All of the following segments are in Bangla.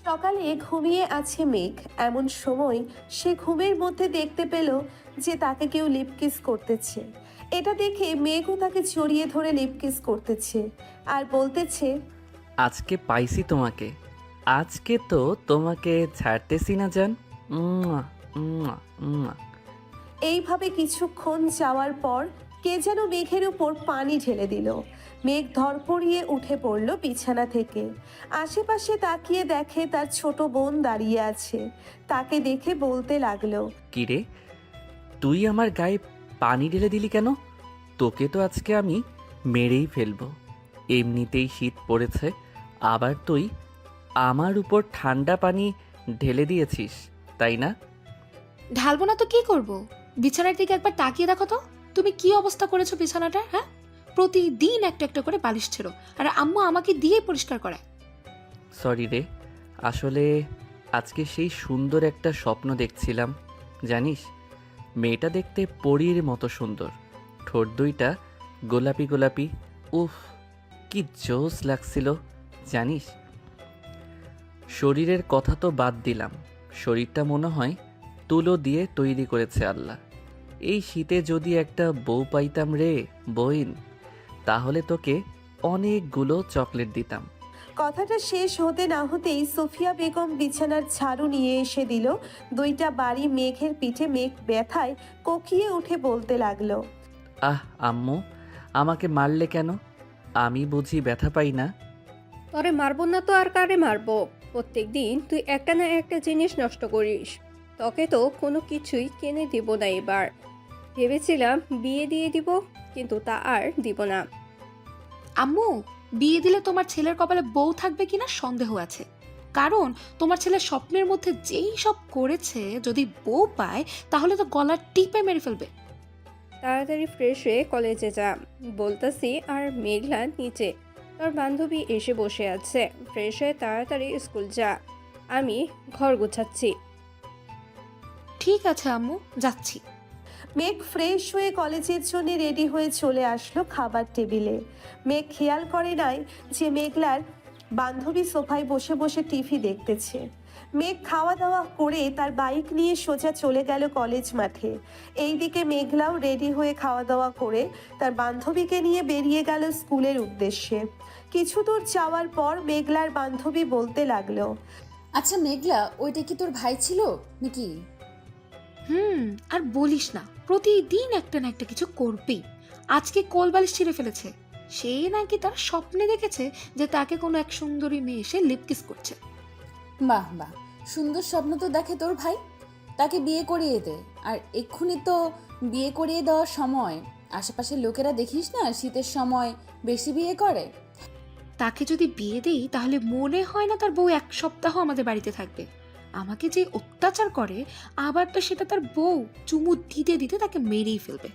সকালে ঘুমিয়ে আছে মেঘ। এমন সময় সে ঘুমের মধ্যে দেখতে পেল যে তাকে কেউ লিপ কিস করতেছে। এটা দেখে মেঘও তাকে জড়িয়ে ধরে লিপ কিস করতেছে আর বলতেছে, আজকে পাইছি তোমাকে। আজকে তো তোমাকে ছাড়তেছি না জান। উম্মুয়া, উম্মুয়া, উম্মুয়া। এইভাবে কিছুক্ষণ যাওয়ার পর কে যেন মেঘের উপর পানি ঢেলে দিল। মেঘ ধরপড়িয়ে উঠে পড়ল বিছানা থেকে। আশেপাশে তাকিয়ে দেখে তার ছোট বোন দাঁড়িয়ে আছে। তাকে দেখে বলতে লাগলো, কিরে, তুই আমার গায়ে পানি ঢেলে দিলি কেন? তোকে তো আজকে আমি মেরেই ফেলবো। এমনিতেই শীত পড়েছে, আবার তুই আমার উপর ঠান্ডা পানি ঢেলে দিয়েছিস, তাই না? ঢালবো না তো কি করব? বিছানার দিকে একবার তাকিয়ে দেখো তো, তুমি কি অবস্থা করেছো বিছানাটার। হ্যাঁ, প্রতিদিন একটা একটা করে বালিশ ছেড়ো, আর আম্মু আমাকে দিয়ে পরিষ্কার করায়। সরি রে, আসলে আজকে সেই সুন্দর একটা স্বপ্ন দেখছিলাম। জানিস, মেয়েটা দেখতে পরীর মতো সুন্দর, ঠোঁট দুইটা গোলাপি গোলাপি। উফ, কি জোস লাগছিল জানিস। শরীরের কথা তো বাদ দিলাম, শরীরটা মনে হয় তুলো দিয়ে তৈরি করেছে আল্লাহ। এই শীতে যদি একটা বউ পাইতাম রে বইন, তাহলে তোকে অনেকগুলো চকলেট দিতাম। কথাটা শেষ হতে না হতেই সুফিয়া বেগম বিছানার ঝাড়ু নিয়ে এসে দিল দুইটা বাড়ি মেঘের পিঠে। মেঘ ব্যথায় কোকিয়ে উঠে বলতে লাগলো, আহ আম্মু, আমাকে মারলে কেন? আমি বুঝি ব্যথা পাই না? তরে মারবো না তো আর কারে মারবো? প্রত্যেক দিন তুই একটা না একটা জিনিস নষ্ট করিস। তোকে তো কোনো কিছুই কিনে দিব না এবার। ভেবেছিলাম বিয়ে দিয়ে দিব, কিন্তু তা আর দিব না। আম্মু, বিয়ে দিলে তোমার ছেলের কপালে বউ থাকবে কিনা সন্দেহ আছে। কারণ তোমার ছেলের স্বপ্নের মধ্যে যেই সব করেছে, যদি বউ পায় তাহলে তো গলার টিপে মেরে ফেলবে। তাড়াতাড়ি ফ্রেশ হয়ে কলেজে যা বলতাছি। আর মেঘলা নিচে, তোর বান্ধবী এসে বসে আছে। ফ্রেশ হয়ে তাড়াতাড়ি স্কুল যা, আমি ঘর গোছাচ্ছি। ঠিক আছে আম্মু, যাচ্ছি। মেঘ ফ্রেশ হয়ে কলেজের জন্য রেডি হয়ে চলে আসলো খাবার টেবিলে। মেঘ খেয়াল করে নাই যে মেঘলার বান্ধবী সোফায় বসে বসে টিভি দেখতেছে। মেঘ খাওয়া দাওয়া করে তার বাইক নিয়ে সোজা চলে গেল কলেজ মাঠে। এইদিকে মেঘলাও রেডি হয়ে খাওয়া দাওয়া করে তার বান্ধবীকে নিয়ে বেরিয়ে গেল স্কুলের উদ্দেশ্যে। কিছু দূর যাওয়ার পর মেঘলার বান্ধবী বলতে লাগলো, আচ্ছা মেঘলা, ওইটা কি তোর ভাই ছিল নাকি? আর বলিস না, প্রতিদিন একটা না একটা কিছু করবেই। আজকে কোলবালিশ ছিঁড়ে ফেলেছে। সে নাকি তার স্বপ্নে দেখেছে যে তাকে কোনো এক সুন্দরী মেয়ে এসে লিপ কিস করছে। বাহ বাহ, সুন্দর স্বপ্ন তো দেখে তোর ভাই। তাকে বিয়ে করিয়ে দে। আর এক্ষুনি তো বিয়ে করিয়ে দেওয়ার সময়। আশেপাশের লোকেরা দেখিস না শীতের সময় বেশি বিয়ে করে। তাকে যদি বিয়ে দেই তাহলে মনে হয় না তার বউ এক সপ্তাহ আমাদের বাড়িতে থাকবে। আমাকে যে অত্যাচার করে, আবার তো সেটা তার বউ চুমু দিতে দিতে তাকে মেরেই ফেলবে।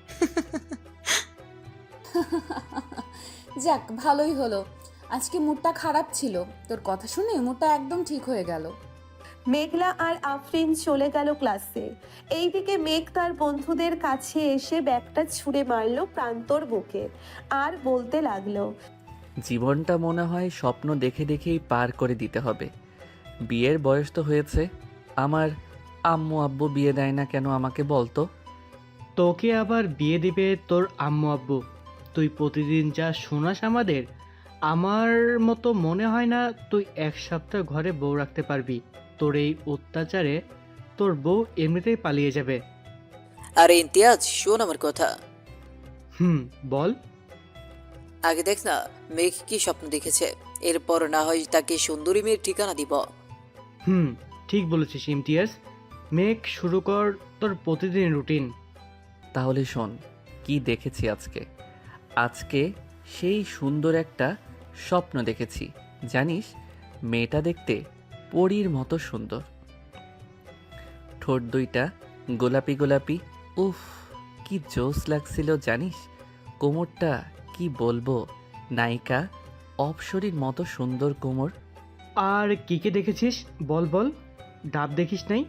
যাক, ভালোই হলো। আজকে মুডটা খারাপ ছিল, তোর কথা শুনে মুডটা একদম ঠিক হয়ে গেল। মেঘলা আর আফরিন চলে গেল ক্লাসে। এইদিকে মেঘ তার বন্ধুদের কাছে এসে ব্যাগটা ছুঁড়ে মারলো প্রান্তর বুকে আর বলতে লাগলো, জীবনটা মনে হয় স্বপ্ন দেখে দেখেই পার করে দিতে হবে। বিয়ের বয়স তো হয়েছে, আমার আম্মু আব্বু বিয়ে দেয় না কেন আমাকে বলতো? তোকে আবার বিয়ে দিবে তোর আম্মু আব্বু? তুই প্রতিদিন যা শোনাস আমাদের, আমার মতো মনে হয় না তুই এক সপ্তাহ ঘরে বউ রাখতে পারবি। তোর এই অত্যাচারে তোর বউ এমনিতেই পালিয়ে যাবে। আরে ইমতিয়াজ, শোন আমার কথা। বল। আগে দেখ না মেঘ কি স্বপ্ন দেখেছে, এরপর না হয় তাকে সুন্দরী মেয়ের ঠিকানা দিব। ঠিক বলেছিস ইমতিয়াজ। মেক শুরু কর তোর প্রতিদিন রুটিন। তাহলে শোন কি দেখেছি আজকে। আজকে সেই সুন্দর একটা স্বপ্ন দেখেছি। জানিস, মেয়েটা দেখতে পরীর মতো সুন্দর, ঠোঁট দুইটা গোলাপি গোলাপি। উফ, কি জোস লাগছিল জানিস। কোমরটা কি বলবো, নায়িকা অপসরীর মতো সুন্দর কোমর। আর কি কি দেখেছিস বল বল, ডাব দেখিস নাই?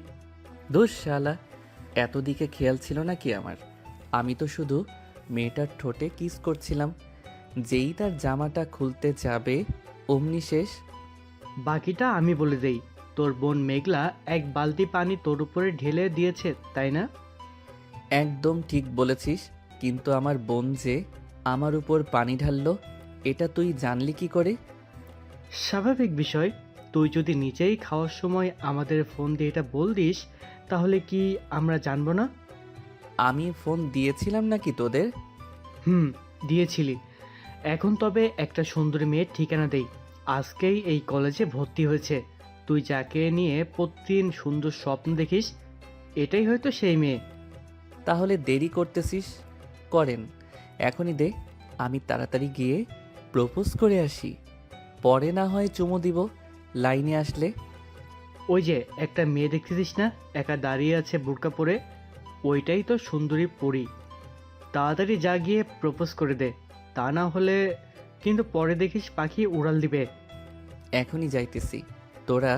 ধুস শালা, এত দিকে খেয়াল ছিল নাকি আমার? আমি তো শুধু মেয়েটার ঠোঁটে কিস করছিলাম। যেই তার জামাটা খুলতে যাবে অমনি শেষ। বাকিটা আমি বলে দেই। তোর বোন মেঘলা এক বালতি পানি তোর উপরে ঢেলে দিয়েছে, তাই না? একদম ঠিক বলেছিস, কিন্তু আমার বোন যে আমার উপর পানি ঢাললো, এটা তুই জানলি কি করে? স্বাভাবিক বিষয়। তুই যদি নিজেই খাওয়ার সময় আমাদের ফোন দিয়ে এটা বল দিস, তাহলে কি আমরা জানবো না? আমি ফোন দিয়েছিলাম নাকি তোদের? হুম, দিয়েছিলি। এখন তবে একটা সুন্দরী মেয়ের ঠিকানা দেই। আজকেই এই কলেজে ভর্তি হয়েছে। তুই যাকে নিয়ে প্রতিদিন সুন্দর স্বপ্ন দেখিস, এটাই হয়তো সেই মেয়ে। তাহলে দেরি করতেছিস, করেন এখনই দে, আমি তাড়াতাড়ি গিয়ে প্রপোজ করে আসি, পরে না হয় চুমো দিব লাইনে আসলে। ওই যে একটা মেয়ে দেখতেছিস না, একা দাঁড়িয়ে আছে বোরকা পরে, ওইটাই তো সুন্দরী পরী। তাড়াতাড়ি যা গিয়ে প্রপোজ করে দে, তা না হলে কিন্তু পরে দেখিস পাখি উড়াল দিবে। এখনই যাইতেছি, তোরা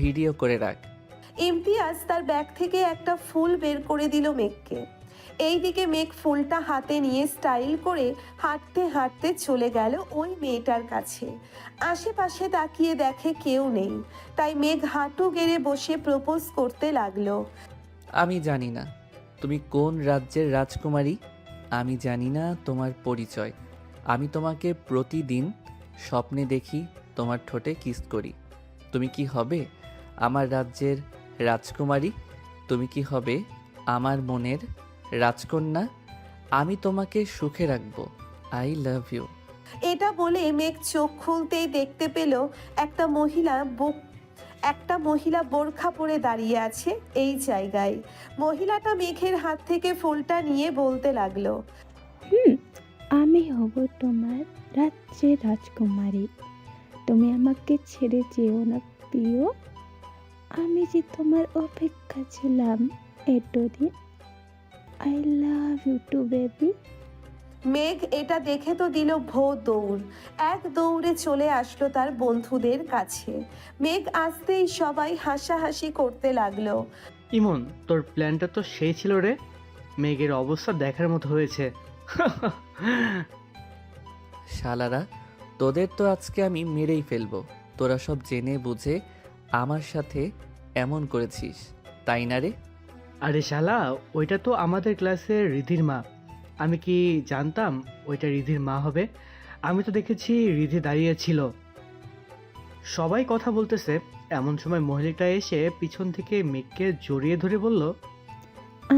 ভিডিও করে রাখ। ইমতিয়াজ তার ব্যাগ থেকে একটা ফুল বের করে দিল মেঘকে। এইদিকে মেঘ ফুলটা হাতে নিয়ে স্টাইল করে হাঁটতে হাঁটতে চলে গেল ওই মেয়েটার কাছে। আশেপাশে তাকিয়ে দেখে কেউ নেই, তাই মেঘ হাঁটু গেড়ে বসে প্রপোজ করতে লাগলো। আমি জানি না তুমি কোন রাজ্যের রাজকুমারী, আমি জানি না তোমার পরিচয়। আমি তোমাকে প্রতিদিন স্বপ্নে দেখি, তোমার ঠোঁটে কিস করি। তুমি কি হবে আমার রাজ্যের রাজকুমারী? তুমি কি হবে আমার মনের রাজকন্যা? আমি তোমাকে সুখে রাখবো। I love you. এটা বলে মেঘ চোখ খুলতেই দেখতে পেল একটা মহিলা বোরখা পরে দাঁড়িয়ে আছে এই জায়গায়। মহিলাটা মেঘের হাত থেকে ফুলটা নিয়ে বলতে লাগলো, আমি হব তোমার রাজ্যের রাজকুমারী। তুমি আমাকে ছেড়ে যেও না প্রিয়। আমি যে তোমার অপেক্ষা ছিলাম এতদিন। I love you too baby. Megh এটা দেখে তো দিল দৌড়। এক দৌড়ে চলে আসলো তার বন্ধুদের কাছে। মেঘ আসতেই সবাই হাসাহাসি করতে লাগলো। ইমন, তোর প্ল্যানটা তো সেই ছিল রে। মেঘের অবস্থা দেখার মতো হয়েছে। শালারা, তোদের তো আজকে আমি মেরেই ফেলবো। তোরা সব জেনে বুঝে আমার সাথে এমন করেছিস, তাই না রে? আরে শালা, ওইটা তো আমাদের ক্লাসের রিধির মা। আমি কি জানতাম ওইটা রিধির মা হবে? আমি তো দেখেছি রিধি দাঁড়িয়ে ছিল, সবাই কথা বলতেছে। এমন সময় মহিলাটা এসে পিছন থেকে মেঘকে জড়িয়ে ধরে বলল,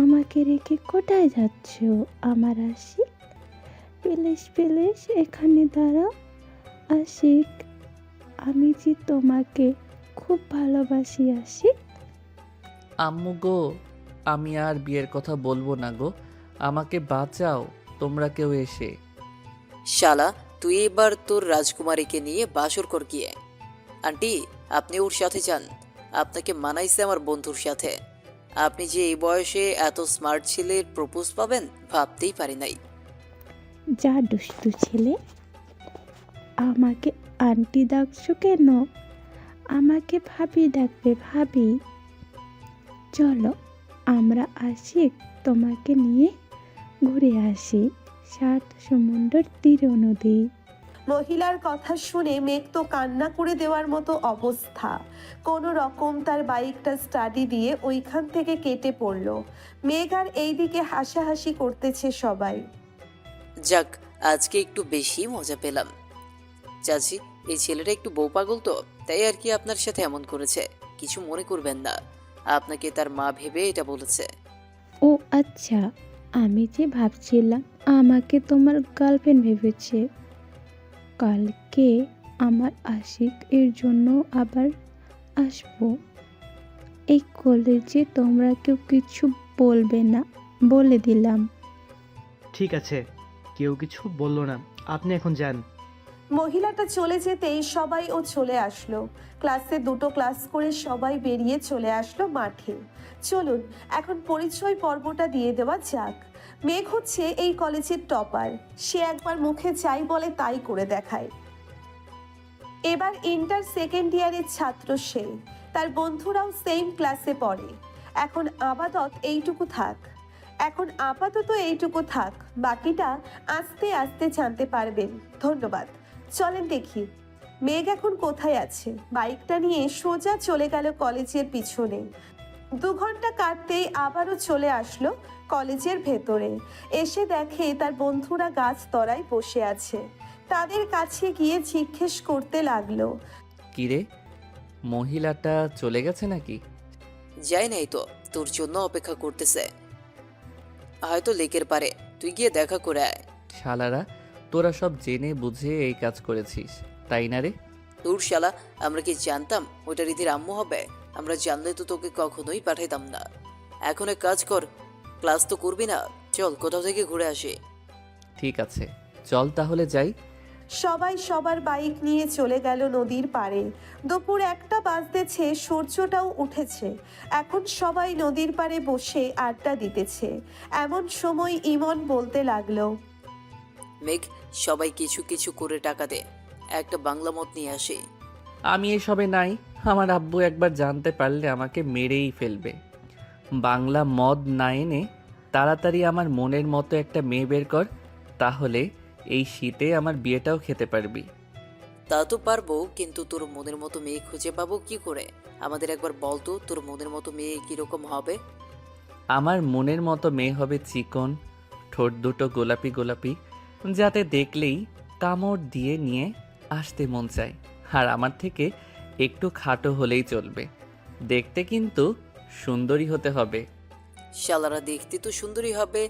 আমাকে রেখে কোথায় যাচ্ছ আমার আশিক? প্লিজ প্লিজ এখানে দাঁড়াও আশিক। আমি যে তোমাকে খুব ভালোবাসি আশিক। আম্মু গো, আমি আর বিয়ের কথা বলবো না গো, আমাকে বাঁচাও তোমরা কেউ এসে। শালা, তুই এবার তোর রাজকুমারীকে নিয়ে বাসর কর গিয়ে। আন্টি, আপনি ওর সাথে যান, আপনাকে মানাইছে আমার বন্ধুর সাথে। আপনি যে এই বয়সে এত স্মার্ট ছেলের প্রপোজ পাবেন ভাবতেই পারি নাই। যা দুষ্টু ছেলে, আমাকে আন্টি ডাকছো কেন? আমাকে ভাবি ডাকবে ভাবি। চলো আমরা আশিক তোমাকে নিয়ে ঘুরে আসি 7 সমুদ্র তীর নদী। মহিলার কথা শুনে মেঘ তো কান্না করে দেওয়ার মতো অবস্থা। কোনো রকম তার বাইকটা স্টাডি দিয়ে ওইখান থেকে কেটে পড়লো। মেঘ আর এইদিকে হাসাহাসি করতেছে সবাই। যাক, আজকে একটু বেশি মজা পেলাম। চাচি, এই ছেলেটা একটু বউ পাগল তো, তাই আর কি আপনার সাথে এমন করেছে। কিছু মনে করবেন না, আপনাকে তার মা ভেবে এটা বলেছে। ও আচ্ছা, আমি যে ভাবছিলাম আমাকে তোমার গার্লফ্রেন্ড ভেবেছে। কালকে আমার আশিক এর জন্য আবার আসবো। এই কলেজে তোমরা কেউ কিছু বলবে না বলে দিলাম। ঠিক আছে, কেউ কিছু বললো না, আপনি এখন যান। মহিলাটা চলে যেতেই সবাই ও চলে আসলো। ক্লাসে 2টো ক্লাস করে সবাই বেরিয়ে চলে আসলো মাঠে। চলুন এখন পরিচয় পর্বটা দিয়ে দেওয়া যাক। মেঘ হচ্ছে এই কলেজের টপার। সে একবার মুখে যাই বলে তাই করে দেখায়। এবার ইন্টার সেকেন্ড ইয়ারের ছাত্র সে। তার বন্ধুরাও সেম ক্লাসে পড়ে। এখন আপাতত এইটুকু থাক, বাকিটা আস্তে আস্তে জানতে পারবেন। ধন্যবাদ। চলেন দেখি। মেঘ এখন কোথায় আছে? বাইকটা নিয়ে সোজা চলে গেল কলেজের পিছনে। 2 ঘন্টা কাটতেই আবারও চলে আসলো কলেজের ভেতরে। এসে দেখে তার বন্ধুরা গাছ তলায় বসে আছে। তাদের কাছে গিয়ে জিজ্ঞেস করতে লাগলো, কিরে, মহিলাটা চলে গেছে নাকি? যাই নাই তো, তোর জন্য অপেক্ষা করতেছে, হয়তো লেকের পারে। তুই গিয়ে দেখা করে আয়। শালারা, তোরা সব জেনে বুঝে এই কাজ করেছিস, তাই না রে? তোর শালা, আমরা কি জানতাম ওটা রীতির আম্মু হবে? আমরা জানলে তো তোকে কখনোই পাঠাইতাম না। এখন এক কাজ কর, ক্লাস তো করবি না, চল কোথাও থেকে ঘুরে আসি। ঠিক আছে, চল তাহলে যাই। সবাই সবার বাইক নিয়ে চলে গেল নদীর পাড়ে। দুপুর 1টা বাজতেছে, সূর্যটাও উঠেছে। এখন সবাই নদীর পাড়ে বসে আড্ডা দিতেছে। এমন সময় ইমন বলতে লাগলো, মেঘ, সবাই কিছু কিছু করে টাকা দে, একটা বাংলা মদ নিয়ে আসি। আমি এসবে নাই। আমার আব্বু একবার জানতে পারলে আমাকে মেরেই ফেলবে। বাংলা মদ না এনে তাড়াতাড়ি আমার মনের মতো একটা মেয়ে বের কর, তাহলে এই শীতে আমার বিয়েটাও খেতে পারবি। তা তো পারবো, কিন্তু তোর মনের মতো মেয়ে খুঁজে পাবো কি করে? আমাদের একবার বল তো, তোর মনের মতো মেয়ে কিরকম হবে? আমার মনের মতো মেয়ে হবে চিকন, ঠোঁট দুটো গোলাপি গোলাপি, যাতে দেখলেই কামড় দিয়ে নিয়ে আসতে মন চায়। আর আমার থেকে একটু খাটো হলেই চলবে, দেখতে কিন্তু সুন্দরী হতে হবে। শালারা দেখতে তো সুন্দরী হবে,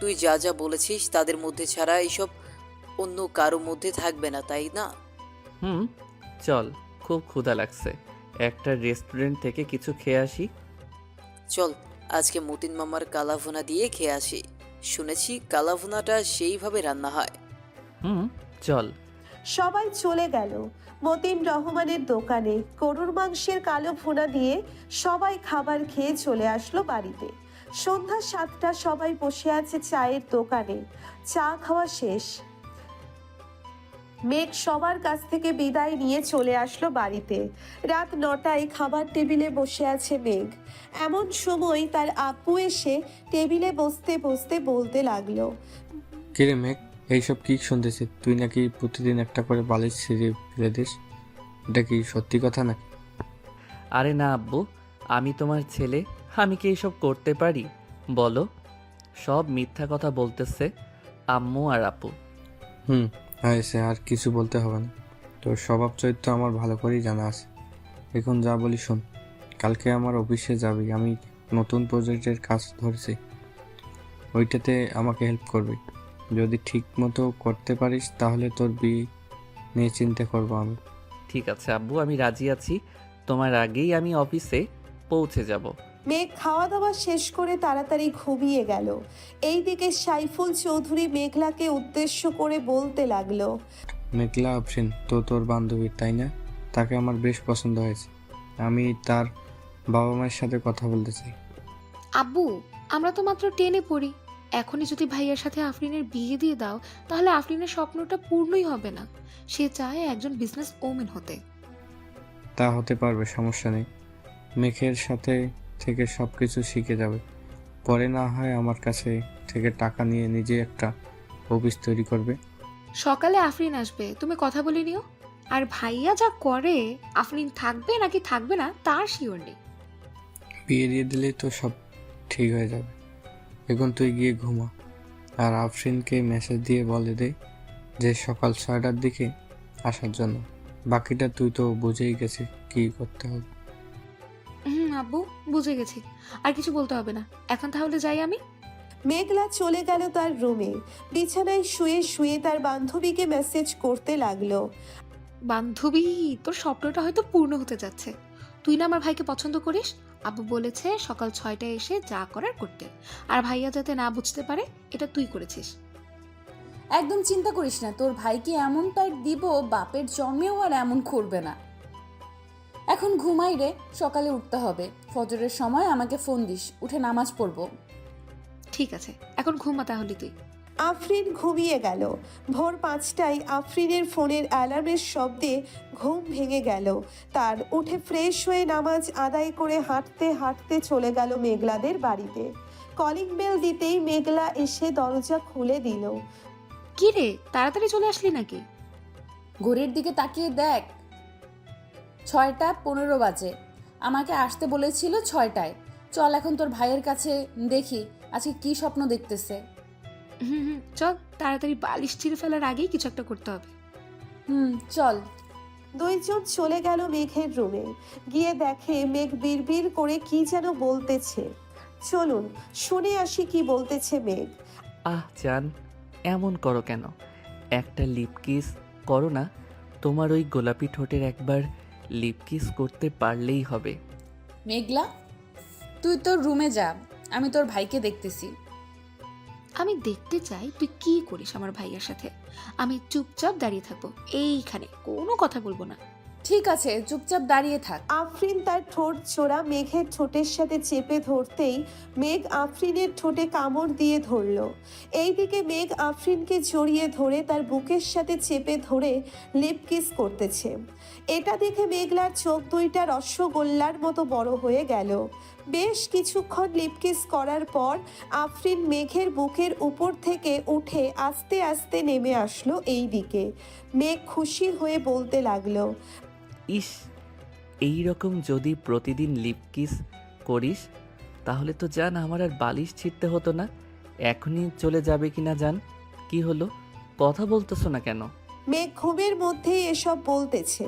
তুই যা যা বলেছিস তাদের মধ্যে ছাড়া এইসব অন্য কারো মধ্যে থাকবে না, তাই না? হুম, চল, খুব ক্ষুধা লাগছে, একটা রেস্টুরেন্ট থেকে কিছু খেয়ে আসি। চল, আজকে মতিন মামার কালাভুনা দিয়ে খেয়ে আসি। শুনেছি কালাভুনাটা সেইভাবে রান্না হয়। হুম, চল। সবাই চলে গেল মতিন রহমানের দোকানে। গরুর মাংসের কালো ভুনা দিয়ে সবাই খাবার খেয়ে চলে আসলো বাড়িতে। সন্ধ্যা 7টা, সবাই বসে আছে চায়ের দোকানে। চা খাওয়া শেষ। মেঘ সবার কাছ থেকে বিদায় নিয়ে চলে আসলো বাড়িতে। রাত 9টায় খাবার টেবিলে বসে আছে মেঘ। এমন সময় তার আব্বু এসে টেবিলে বসতে বসতে বলতে লাগলো, কিরে মেঘ, এইসব কি শুনতেছি? তুই নাকি প্রতিদিন একটা করে বালিশ ছিঁড়ে ফেলে দিস, এটা কি সত্যি কথা নাকি? আরে না আব্বু, আমি তোমার ছেলে, আমি কি এইসব করতে পারি বলো? সব মিথ্যা কথা বলতেছে আম্মু আর আপু। হয়েছে, আর কিছু বলতে হবে না। তোর স্বভাব চরিত্র আমার ভালো করেই জানা আছে। এখন যা বলি শোন, কালকে আমার অফিসে যাবি। আমি নতুন প্রজেক্টের কাজ ধরেছি, ওইটাতে আমাকে হেল্প করবি। যদি ঠিক মতো করতে পারিস তাহলে তোর বিয়ে নিয়ে চিন্তা করবো আমি। ঠিক আছে আব্বু, আমি রাজি আছি। তোমার আগেই আমি অফিসে পৌঁছে যাব। মেঘ খাওয়া দাওয়া শেষ করে তাড়াতাড়ি ঘুমিয়ে গেল। এইদিকে সাইফুল চৌধুরী মেঘলাকে উদ্দেশ্য করে বলতে লাগলো, মেঘলা আফরিন তো তোর বান্ধবী, তাই না? তাকে আমার বেশ পছন্দ হয়েছে। আমি তার বাবা মায়ের সাথে কথা বলতে চাই। আব্বু, আমরা তো মাত্র 10-এ পড়ি। এখনই যদি ভাইয়ার সাথে আফরিনের বিয়ে দিয়ে দাও, তাহলে আফরিনের স্বপ্নটা পূর্ণই হবে না। সে চায় একজন বিজনেস ওমেন হতে। তা হতে পারবে, সমস্যা নেই। মেঘের সাথে থেকে সব কিছু শিখে যাবে। পরে না হয় আমার কাছে থেকে টাকা নিয়ে নিজে একটা অফিস তৈরি করবে। সকালে আফরিন আসবে, তুমি কথা বলে নিও। আর ভাইয়া যা করে, আফরিন থাকবে নাকি থাকবে না তার শিওর নেই। বিয়ে দিয়ে দিলেই তো সব ঠিক হয়ে যাবে। এখন তুই গিয়ে ঘুমা, আর আফরিনকে মেসেজ দিয়ে বলে দে যে সকাল 6টার দিকে আসার জন্য। বাকিটা তুই তো বুঝেই গেছিস কি করতে হবে। আব্বু, বুঝে গেছি, আর কিছু বলতে হবে না। এখন তাহলে যাই আমি। মেঘলা চলে গেল তার রুমে। বিছানায় শুয়ে শুয়ে তার বান্ধবীকে মেসেজ করতে লাগলো, বান্ধবী, তোর স্বপ্নটা হয়তো পূর্ণ হতে যাচ্ছে। তুই না আমার ভাইকে পছন্দ করিস। আব্বু বলেছে সকাল 6টায় এসে যা করার করতে। আর ভাইয়া যাতে না বুঝতে পারে এটা তুই করেছিস। একদম চিন্তা করিস না, তোর ভাইকে এমন টাইট দিব বাপের জন্মেও আর এমন করবে না। এখন ঘুমাই রে, সকালে উঠতে হবে। ফজরের সময় আমাকে ফোন দিস, উঠে নামাজ পড়বো। ঠিক আছে, এখন ঘুমা তাহলে তুই। আফরিন ঘুমিয়ে গেল। ভোর 5টায় আফরিনের ফোনের অ্যালার্মের শব্দে ঘুম ভেঙে গেল তার। উঠে ফ্রেশ হয়ে নামাজ আদায় করে হাঁটতে হাঁটতে চলে গেল মেঘলাদের বাড়িতে। কলিং বেল দিতেই মেঘলা এসে দরজা খুলে দিল। কি রে, তাড়াতাড়ি চলে আসলি নাকি? ঘড়ির দিকে তাকিয়ে দেখ, 6:15 বাজে। আমাকে আসতে বলেছিল 6টায়। চল এখন তোর ভাইয়ের কাছে দেখি আজকে কি স্বপ্ন দেখতেছে। হুম হুম, চল তাড়াতাড়ি বালিশ ছিঁড়ে ফেলার আগেই কিছু একটা করতে হবে। চল। দুইজন চলে গেল মেঘের রুমে। গিয়ে দেখে মেঘ বিড়বিড় করে কি যেন বলতেছে। চলুন শুনে আসি কি বলতেছে মেঘ। জান, এমন করো কেন? একটা লিপ কিস করো না। তোমার ওই গোলাপি ঠোঁটের একবার লিপ কিস করতে পারলেই হবে। মেঘলা, তুই তোর রুমে যা, আমি তোর ভাইকে দেখতেছি। আমি দেখতে চাই তুই কি করিস আমার ভাইয়ার সাথে। আমি চুপচাপ দাঁড়িয়ে থাকবো এইখানে, কোনো কথা বলবো না। ঠিক আছে, চুপচাপ দাঁড়িয়ে থাক। আফরিন তার ঠোঁট জোড়া মেঘের ঠোঁটের সাথে চেপে ধরতেই মেঘ আফরিনের ঠোঁটে কামড় দিয়ে ধরল। এইদিকে মেঘ আফরিনকে জড়িয়ে ধরে তার বুকের সাথে চেপে ধরে লিপ কিস করতেছে। এটা দেখে মেঘলার চোখ দুইটা রসগোল্লার মতো বড় হয়ে গেল। বেশ কিছুক্ষণ লিপ কিস করার পর আফরিন মেঘের বুকের উপর থেকে উঠে আস্তে আস্তে নেমে আসলো এই দিকে। মেঘ খুশি হয়ে বলতে লাগলো, ইস, এই রকম যদি প্রতিদিন লিপ কিস করিস তাহলে তো জান আমার আর বালিশ ছিঁড়তে হতো না। এখনই চলে যাবে কিনা জান? কি হলো, কথা বলতেছো না কেন? মেঘ ঘুমের মধ্যেই এসব বলতেছে।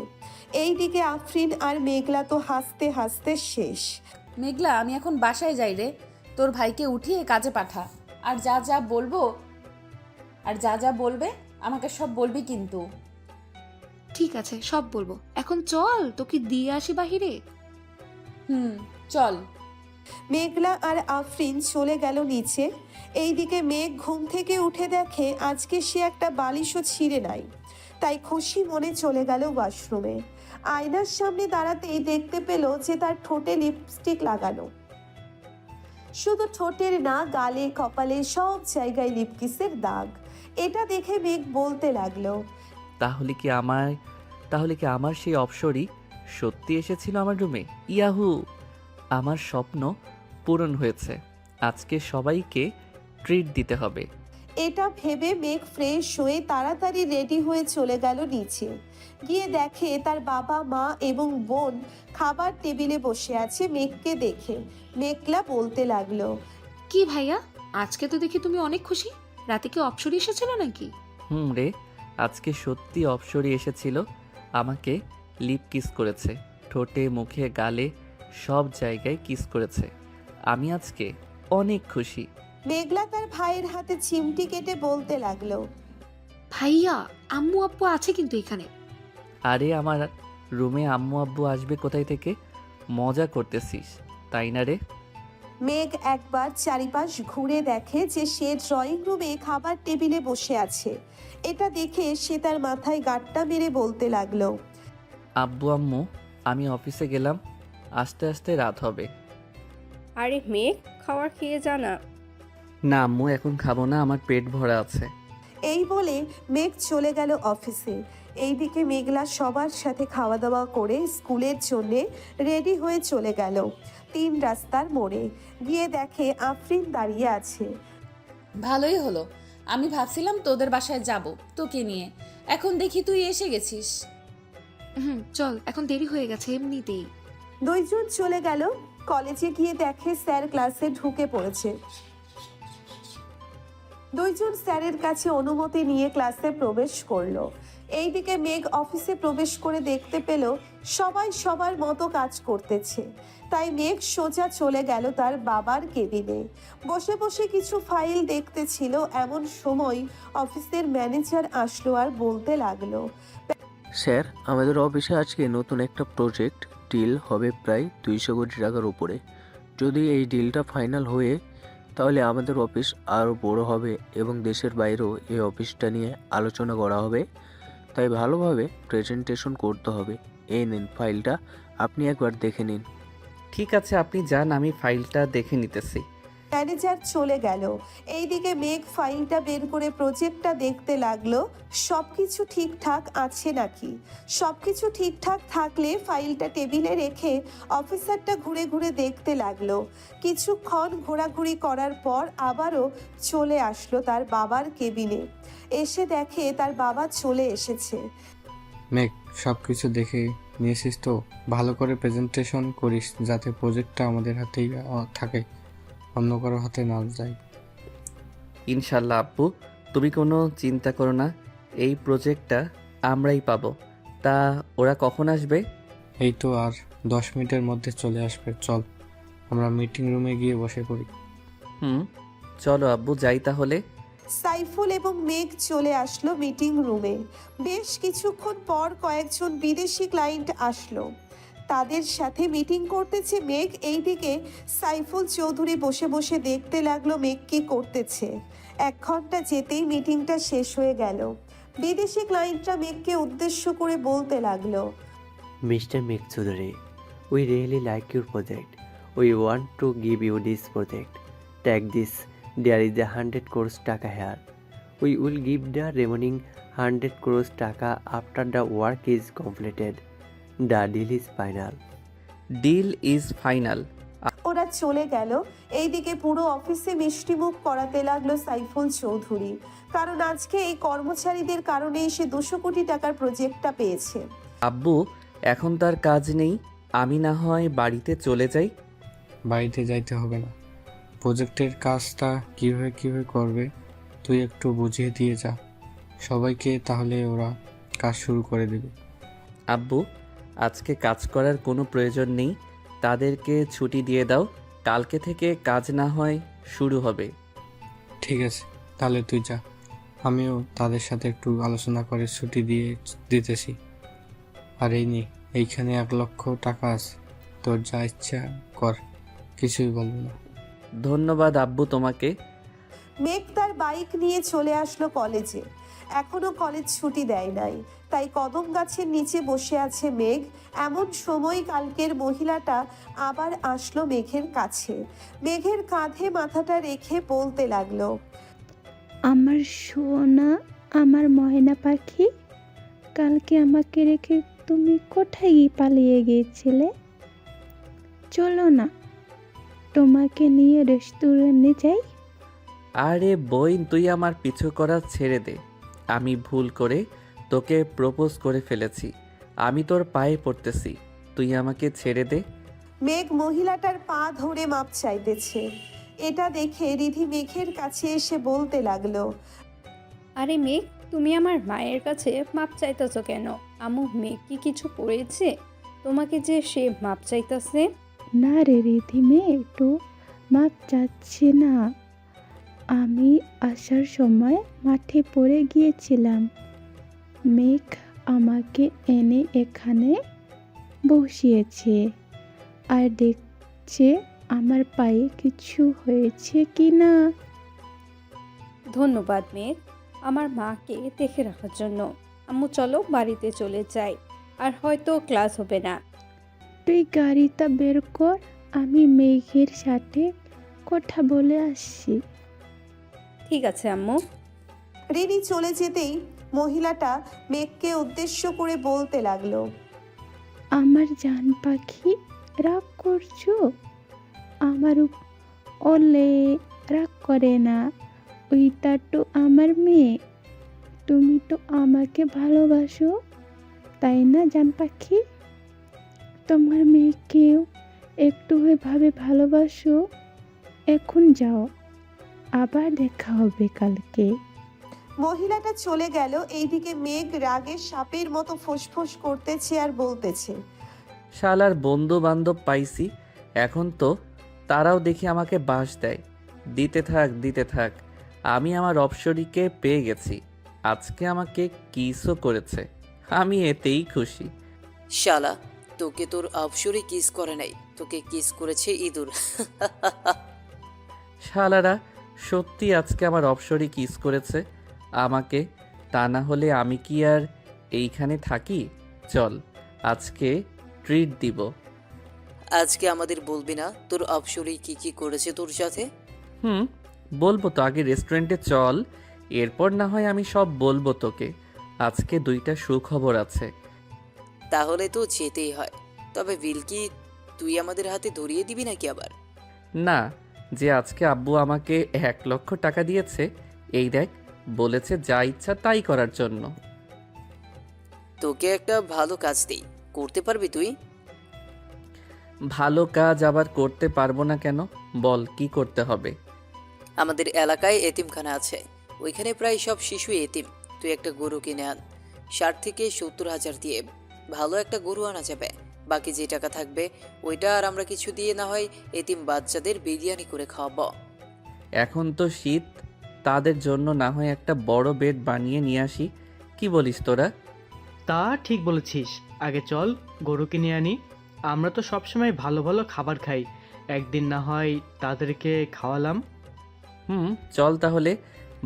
এইদিকে আফরিন আর মেঘলা তো হাসতে হাসতে শেষ। মেঘলা, আমি এখন বাসায় যাই রে। তোর ভাইকে উঠিয়ে কাজে পাঠা। আর যা যা বলবে আমাকে সব বলবি কিন্তু। ঠিক আছে, সব বলবো। এখন চল তোকে দিয়ে আসি বাহিরে। চল। মেঘলা আর আফরিন চলে গেল নিচে। এইদিকে মেঘ ঘুম থেকে উঠে দেখে আজকে সে একটা বালিশও ছিঁড়ে নাই। তাই খুশি মনে চলে গেল ওয়াশরুমে। আয়নার সামনে দাঁড়াতেই দেখতে পেল যে তার ঠোঁটে লিপস্টিক লাগানো। শুধু ঠোঁটের না, গালে কপালে সব জায়গায় লিপকিসের দাগ। এটা দেখে মেঘ বলতে লাগলো, তাহলে কি আমার সেই অপসরই সত্যি এসেছিল আমার রুমে? ইয়াহু, আমার স্বপ্ন পূরণ হয়েছে। আজকে সবাইকে ট্রিট দিতে হবে। এটা ভেবে মেঘ ফ্রেশ হয়ে তাড়াতাড়ি রেডি হয়ে চলে গেল নিচে। গিয়ে দেখে তার বাবা মা এবং বোন খাবার টেবিলে বসে আছে। মেঘকে দেখে মেঘলা বলতে লাগলো, কি ভাইয়া, আজকে তো দেখি তুমি অনেক খুশি। রাতে কি অপসরি এসেছিল নাকি? রে, আজকে সত্যি অপসরি এসেছিল। আমাকে লিপ কিস করেছে, ঠোঁটে মুখে গালে সব জায়গায় কিস করেছে। আমি আজকে অনেক খুশি। মেঘলা তার ভাইয়ের হাতে চিমটি কেটে বলতে লাগলো, ভাইয়া, আম্মু আব্বু আছে কিন্তু এখানে। আরে আমার রুমে আম্মু আব্বু আসবে কোথায় থেকে? মজা করতেছিস তাই না রে? মেঘ একবার চারিপাশ ঘুরে দেখে যে সে ড্রয়িং রুমে খাবার টেবিলে বসে আছে। এটা দেখে সে তার মাথায় গাঁটটা মেরে বলতে লাগলো, আব্বু আম্মু, আমি অফিসে গেলাম, আস্তে আস্তে রাত হবে। আরে মেঘ, খাবার খেয়ে যা না। না আম্মু, এখন খাবো না, আমার পেট ভরা আছে। এই বলে মেঘ চলে গেল অফিসে। এইদিকে মেঘলা সবার সাথে খাওয়া দাওয়া করে স্কুলের জন্যে রেডি হয়ে চলে গেল 3 রাস্তার মোড়ে। গিয়ে দেখে আফরিন দাঁড়িয়ে আছে। ভালোই হলো, আমি ভাবছিলাম তোদের বাসায় যাব তোকে নিয়ে। এখন দেখি তুই এসে গেছিস। চল, এখন দেরি হয়ে গেছে এমনিতেই। দুইজন চলে গেল কলেজে। গিয়ে দেখে স্যার ক্লাসে ঢুকে পড়েছে। দুইজন স্যারের কাছে অনুমতি নিয়ে ক্লাসে প্রবেশ করলো। এইদিকে মেঘ অফিসে প্রবেশ করে দেখতে পেল সবাই সবার মতো কাজ করতেছে। তাই মেঘ সোজা চলে গেল তার বাবার কেবিনে। বসে বসে কিছু ফাইল দেখতেছিল। এমন সময় অফিসের ম্যানেজার আসলো আর বলতে লাগলো, স্যার, আমাদের অফিসে আজকে নতুন একটা প্রজেক্ট ডিল হবে প্রায় 200 কোটি টাকার উপরে। যদি এই ডিলটা ফাইনাল হয়ে তাহলে আমাদের অফিস আরও বড় হবে এবং দেশের বাইরেও এই অফিসটা নিয়ে আলোচনা করা হবে। তাই ভালোভাবে প্রেজেন্টেশন করতে হবে। এই নিন ফাইলটা, আপনি একবার দেখে নিন। ঠিক আছে, আপনি যান, আমি ফাইলটা দেখে নিতেছি। ম্যানেজার চলে গেল। এইদিকে মেঘ ফাইলটা বের করে প্রজেক্টটা দেখতে লাগলো সবকিছু ঠিকঠাক আছে নাকি। সবকিছু ঠিকঠাক থাকলে ফাইলটা টেবিলে রেখে অফিসারটা ঘুরে ঘুরে দেখতে লাগলো। কিছুক্ষণ ঘোরাঘুরি করার পর আবারও চলে আসলো তার বাবার কেবিনে। এসে দেখে তার বাবা চলে এসেছে। মেঘ, সব কিছু দেখে নিয়েছিস তো? ভালো করে প্রেজেন্টেশন করিস যাতে প্রজেক্টটা আমাদের হাতেই থাকে, অন্য কারো হাতে না যায়। ইনশাল্লাহ আব্বু, তুমি কোনো চিন্তা করো না, এই প্রজেক্টটা আমরাই পাবো। তা ওরা কখন আসবে? এই তো আর 10 মিনিটের মধ্যে চলে আসবে। চল আমরা মিটিং রুমে গিয়ে বসে পড়ি। চলো আব্বু, যাই তাহলে। সাইফুল এবং মেঘ চলে আসলো মিটিং রুমে। বেশ কিছুক্ষণ পর কয়েকজন বিদেশি ক্লায়েন্ট আসলো। তাদের সাথে মিটিং করতেছে মেঘ। এইদিকে সাইফুল চৌধুরী বসে বসে দেখতে লাগলো মেঘ কি করতেছে। 1 ঘন্টা যেতেই মিটিংটা শেষ হয়ে গেল। বিদেশি ক্লায়েন্টরা মেঘকে উদ্দেশ্য করে বলতে লাগলো, Mr. Meg Choudhury, we really like your project. We want to give you this project. Take this. There is a 100 crores taka here. We will give the remaining 100 crores taka after the work is completed. The deal is final. Deal is final. ওরা চলে গেল। এইদিকে পুরো অফিসে মিষ্টিমুখ করাতে লাগলো সাইফুল চৌধুরী, কারণ আজকে এই কর্মচারীদের কারণেই সে 200 কোটি টাকার প্রজেক্টটা পেয়েছে। আব্বু, এখন তার কাজ নেই, আমি না হয় বাড়িতে চলে যাই। বাড়িতে যাইতে হবে না, প্রজেক্টের কাজটা কিভাবে করবে তুই একটু বুঝিয়ে দিয়ে যা সবাইকে, তাহলে ওরা কাজ শুরু করে দেবে। আব্বু, আজকে কাজ করার কোনো প্রয়োজন নেই, তাদেরকে ছুটি দিয়ে দাও, কালকে থেকে কাজ না হয় শুরু হবে। ঠিক আছে, তাহলে তুই যা, আমিও তাদের সাথে একটু আলোচনা করে ছুটি দিতেছি। আর এইখানে 1 লক্ষ টাকা আছে, তোর যা ইচ্ছা কর, কিছুই বলবো না। ধন্যবাদ আব্বু তোমাকে। মেঘ তার বাইক নিয়ে চলে আসলো কলেজে। এখনো কলেজ ছুটি দেয় নাই, তাই কদম গাছের নিচে বসে আছে মেঘ। এমন সময় কালকের মহিলাটা আবার আসলো মেঘের কাছে। মেঘের কাঁধে মাথাটা রেখে বলতে লাগলো, আমার সোনা, আমার ময়না পাখি, কালকে আমাকে রেখে তুমি কোথায় পালিয়ে গিয়েছিলে? চলো না, তোমাকে নিয়ে রেস্টুরেন্টে যাই। আরে বইন, তুই আমার পিছু করা ছেড়ে দে। আমি ভুল করে তোকে প্রপোজ করে ফেলেছি, আমি তোর পায়ে পড়তেছি, তুই আমাকে ছেড়ে দে। মেঘ মহিলাটার পা ধরে মাপ চাইতেছে। এটা দেখে রিধি মেঘের কাছে এসে বলতে লাগলো, আরে মেঘ, তুমি আমার মায়ের কাছে মাপ চাইতেছো কেন? আম্মু মেঘ কি কিছু করেছে তোমাকে যে সে মাপ চাইতেছে? না রে রিধিমে, একটু মাপ চাচ্ছি না। আমি আসার সময় মাঠে পড়ে গিয়েছিলাম, মেঘ আমাকে এনে এখানে বসিয়েছে আর দেখছে আমার পায়ে কিছু হয়েছে কি না। ধন্যবাদ মেঘ, আমার মাকে দেখে রাখার জন্য। আম্মু চলো বাড়িতে চলে যাই, আর হয়তো ক্লাস হবে না। তুই গাড়িটা বের কর, আমি মেঘের সাথে কথা বলে আসছি। ঠিক আছে আম্মু। রিনি চলে যেতেই মহিলাটা মেঘকে উদ্দেশ্য করে বলতে লাগলো, আমার জান পাখি, রাগ করছো? আমার ওলে রাগ করে না, ওইটা তো আমার মেয়ে। তুমি তো আমাকে ভালোবাসো, তাই না জান পাখি? তোমার মেয়েকেও একটু এভাবে ভালোবাসো। এখন যাও, আবার দেখা হবে কালকে। মহিলাটা চলে গেল। এইদিকে মেঘ রাগে সাপের মতো ফোঁসফোঁস করতেছে আর বলতেছে, শালার বন্ধু বান্ধব পাইছি, এখন তো তারাও দেখি আমাকে বাস দেয়। দিতে থাক, আমি আমার অপসরীকে পেয়ে গেছি, আজকে আমাকে কিসও করেছে, আমি এতেই খুশি। শালা, তোকে তোর অপসরি কিস করে নাই, তোকে কিস করেছে ইঁদুর। শালারা সত্যি আজকে আমার অপসরী কিস করেছে আমাকে, তা না হলে আমি কি আর এইখানে থাকি? চল, আজকে ট্রিট দিব। আজকে আমাদের বলবি না তোর অপসরি কি করেছে তোর সাথে? বলবো তো, আগে রেস্টুরেন্টে চল, এরপর না হয় আমি সব বলবো তোকে। আজকে 2টা সুখবর আছে। তাহলে তো যেতেই হয়, তবে বিল কি তুই আমাদের হাতে ধরিয়ে দিবি নাকি আবার? না, যে আজকে আব্বু আমাকে 1 লক্ষ টাকা দিয়েছে, এই দেখ, বলেছে যা ইচ্ছা তাই করার জন্য। তোকে একটা ভালো কাজ দিই, করতে পারবি তুই? ভালো কাজ আবার করতে পারবো না কেন? বল কি করতে হবে? আমাদের এলাকায় এতিমখানা আছে, ওইখানে প্রায় সব শিশু এতিম। তুই একটা গরু কিনে আন, 60 থেকে 70 হাজার দিয়ে ভালো একটা গরু আনা যাবে। বাকি যে টাকা থাকবে ওইটা আর আমরা কিছু দিয়ে না হয় এতিম বাচ্চাদের বিরিয়ানি করে খাওয়াবো। এখন তো শীত, তাদের জন্য না হয় একটা বড় বেড বানিয়ে নিয়ে আসি। কি বলিস তোরা? তা ঠিক বলেছিস, আগে চল গরু কিনে আনি। আমরা তো সবসময় ভালো ভালো খাবার খাই, একদিন না হয় তাদেরকে খাওয়ালাম। চল তাহলে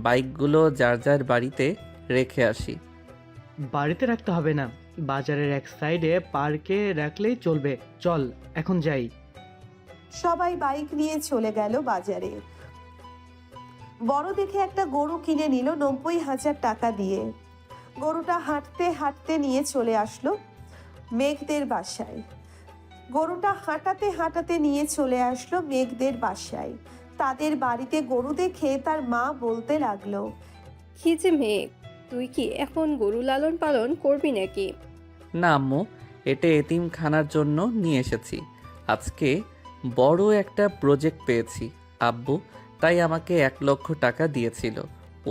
বাইকগুলো যার যার বাড়িতে রেখে আসি। বাড়িতে রাখতে হবে না, বাজারের এক সাইডে পার্কে রাখলেই চলবে। চল এখন যাই। সবাই বাইক নিয়ে চলে গেল বাজারে। বড় দেখে একটা গরু কিনে নিল 90,000 টাকা দিয়ে। গরুটা হাঁটতে হাঁটতে নিয়ে চলে আসলো মেঘদের বাসায়। গরুটা হাঁটাতে হাঁটাতে নিয়ে চলে আসলো মেঘদের বাসায়। তাদের বাড়িতে গরু দেখে তার মা বলতে লাগলো, কি যে মেঘ, তুই কি এখন গরু লালন পালন করবি নাকি? না আম্মু, এটা এতিমখানার জন্য নিয়ে এসেছি। আজকে বড় একটা প্রজেক্ট পেয়েছি আব্বু, তাই আমাকে 1 লক্ষ টাকা দিয়েছিল।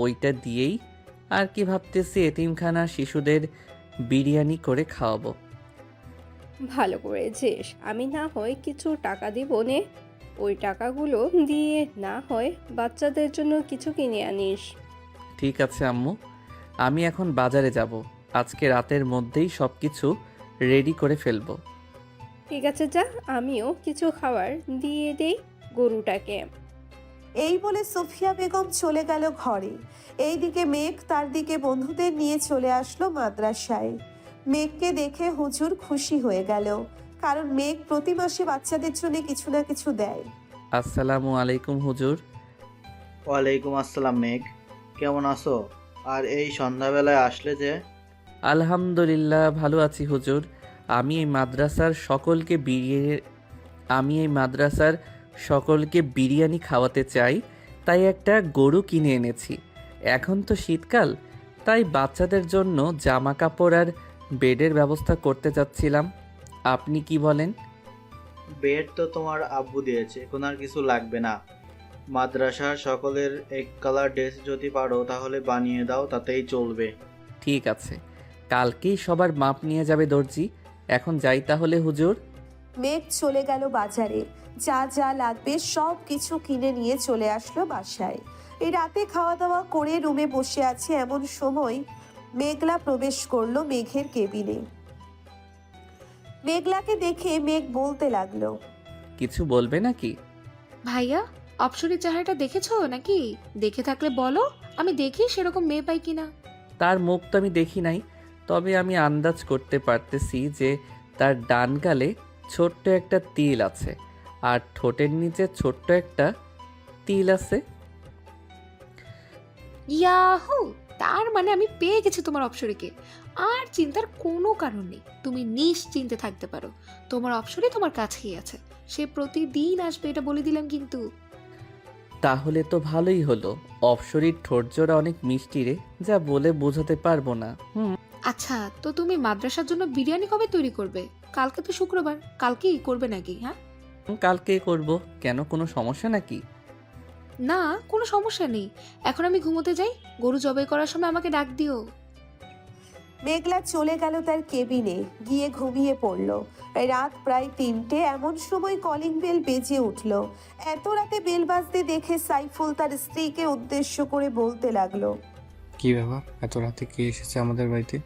ওইটা দিয়েই আর কি ভাবতেছি এতিমখানার শিশুদের বিরিয়ানি করে খাওয়াবো। ভালো করেছিস, আমি না হয় কিছু টাকা দিব নে, ওই টাকাগুলো দিয়ে না হয় বাচ্চাদের জন্য কিছু কিনে আনিস। ঠিক আছে আম্মু, আমি এখন বাজারে যাব। আজকে রাতের মধ্যেই সব কিছু রেডি করে ফেলবো। ঠিক আছে যা, আমিও কিছু খাবার দিয়ে দেই গরুটাকে। এই বলে সুফিয়া বেগম চলে গেল ঘরে। এইদিকে মেঘ তার দিকে বন্ধুদের নিয়ে চলে আসলো মাদ্রাসায়। মেঘকে দেখে হুজুর খুশি হয়ে গেল, কারণ মেঘ প্রতি মাসে বাচ্চাদের জন্য কিছু না কিছু দেয়। আসসালামু আলাইকুম হুজুর। ওয়ালাইকুম আসসালাম মেঘ, কেমন আছো? আর এই সন্ধ্যাবেলায় আসলে যে? আলহামদুলিল্লাহ ভালো আছি হুজুর। আমি এই মাদ্রাসার সকলকে বিরিয়ানি খাওয়াতে চাই, তাই একটা গরু কিনে এনেছি। এখন তো শীতকাল, তাই বাচ্চাদের জন্য জামা কাপড় আর বেডের ব্যবস্থা করতে চাচ্ছিলাম। আপনি কি বলেন? বেড তো তোমার আব্বু দিয়েছে, এখন আর কিছু লাগবে না। মাদ্রাসার সকলের এক কালার ড্রেস যদি পারো তাহলে বানিয়ে দাও, তাতেই চলবে। ঠিক আছে, কালকেই সবার মাপ নিয়ে যাবে দর্জি। এখন যাই তাহলে হুজুর। মেঘ চলে গেল বাজারে, যা যা লাগবে সব কিছু কিনে নিয়ে চলে আসলো বাসায়। এই রাতে খাওয়া দাওয়া করে রুমে বসে আছে এমন সময় মেঘলা প্রবেশ করলো মেঘের কেবিনে। মেঘলাকে দেখে মেঘ বলতে লাগলো, কিছু বলবে নাকি? ভাইয়া, অপসরের চেহারাটা দেখেছো নাকি? দেখে থাকলে বলো, আমি দেখি সেরকম মেয়ে পাই কিনা। তার মুখ তো আমি দেখি নাই, তবে আমি আন্দাজ করতে পারতেছি যে তার ডান গালে ছোট্ট একটা তিল আছে আর ঠোঁটের নিচে ছোট্ট একটা তিল আছে। ইয়াহু, তার মানে আমি পেয়ে গেছি তোমার অপসরীকে। আর চিন্তার কোনো কারণ নেই, তুমি নিশ্চিন্তে থাকতে পারো। তোমার অপসরী তোমার কাছেই আছে, সে প্রতিদিন আসবে, এটা বলে দিলাম কিন্তু। তাহলে তো ভালোই হলো। অপসরীর ঠোঁটজোড়া অনেক মিষ্টি রে, যা বলে বোঝাতে পারবো না। আচ্ছা, তো তুমি মাদ্রাসার জন্য বিরিয়ানি কবে তৈরি করবে? কালকে তো শুক্রবার, কালকেই করবে নাকি? হ্যাঁ, কালকে করব। কেন, কোনো সমস্যা নাকি? না, কোনো সমস্যা নেই। এখন আমি ঘুমোতে যাই, গরু জবাই করার সময় আমাকে ডাক দিও। মেঘলা চলে গেল তার কেবিনে, গিয়ে ঘুমিয়ে পড়ল। রাত প্রায় 3টে, এমন সময় কলিং বেল বেজে উঠল। এত রাতে বেল বাজতে দেখে সাইফুল তার স্ত্রীকে উদ্দেশ্য করে বলতে লাগলো, কি ব্যাপার, এত রাতে কে এসেছে আমাদের বাড়িতে?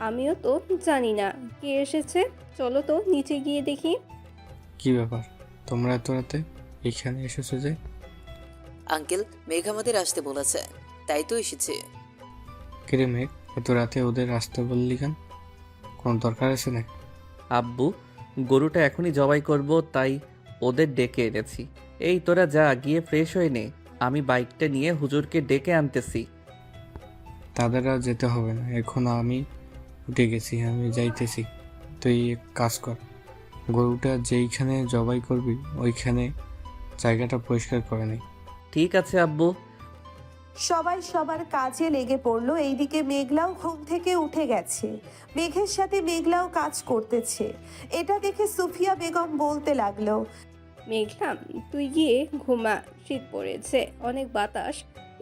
আমিও তো জানি না কে এসেছে, চলো তো নিচে গিয়ে দেখি। কি ব্যাপার, তোমরা এত রাতে এখানে এসেছো যে? আঙ্কেল, মেঘ আমাদের আসতে বলেছে, তাই তো এসেছে। কিরে মেঘ, এত রাতে ওদের আসতে বললি কেন? কোনো দরকার আছে নাকি? আব্বু, গরুটা এখনই জবাই করব, তাই ওদের ডেকে এনেছি। এই তোরা যা, গিয়ে ফ্রেশ হয়ে নে, আমি বাইকটা নিয়ে হুজুরকে ডেকে আনতেছি। তাদের আর যেতে হবে না, এখন আমি উঠে গেছি, আমি যাইতেছি। তুই এক কাজ কর, গরুটা যেইখানে জবাই করবি ওইখানে জায়গাটা পরিষ্কার করে নে। ঠিক আছে আব্বু। সবাই সবার কাজে লেগে পড়লো। এইদিকে মেঘলাও ঘুম থেকে উঠে গেছে। মেঘের সাথে মেঘলাও কাজ করতেছে। এটা দেখে সুফিয়া বেগম বলতে লাগলো, মেঘলা, তুই গিয়ে ঘুমা, শীত পড়েছে, অনেক বাতাস,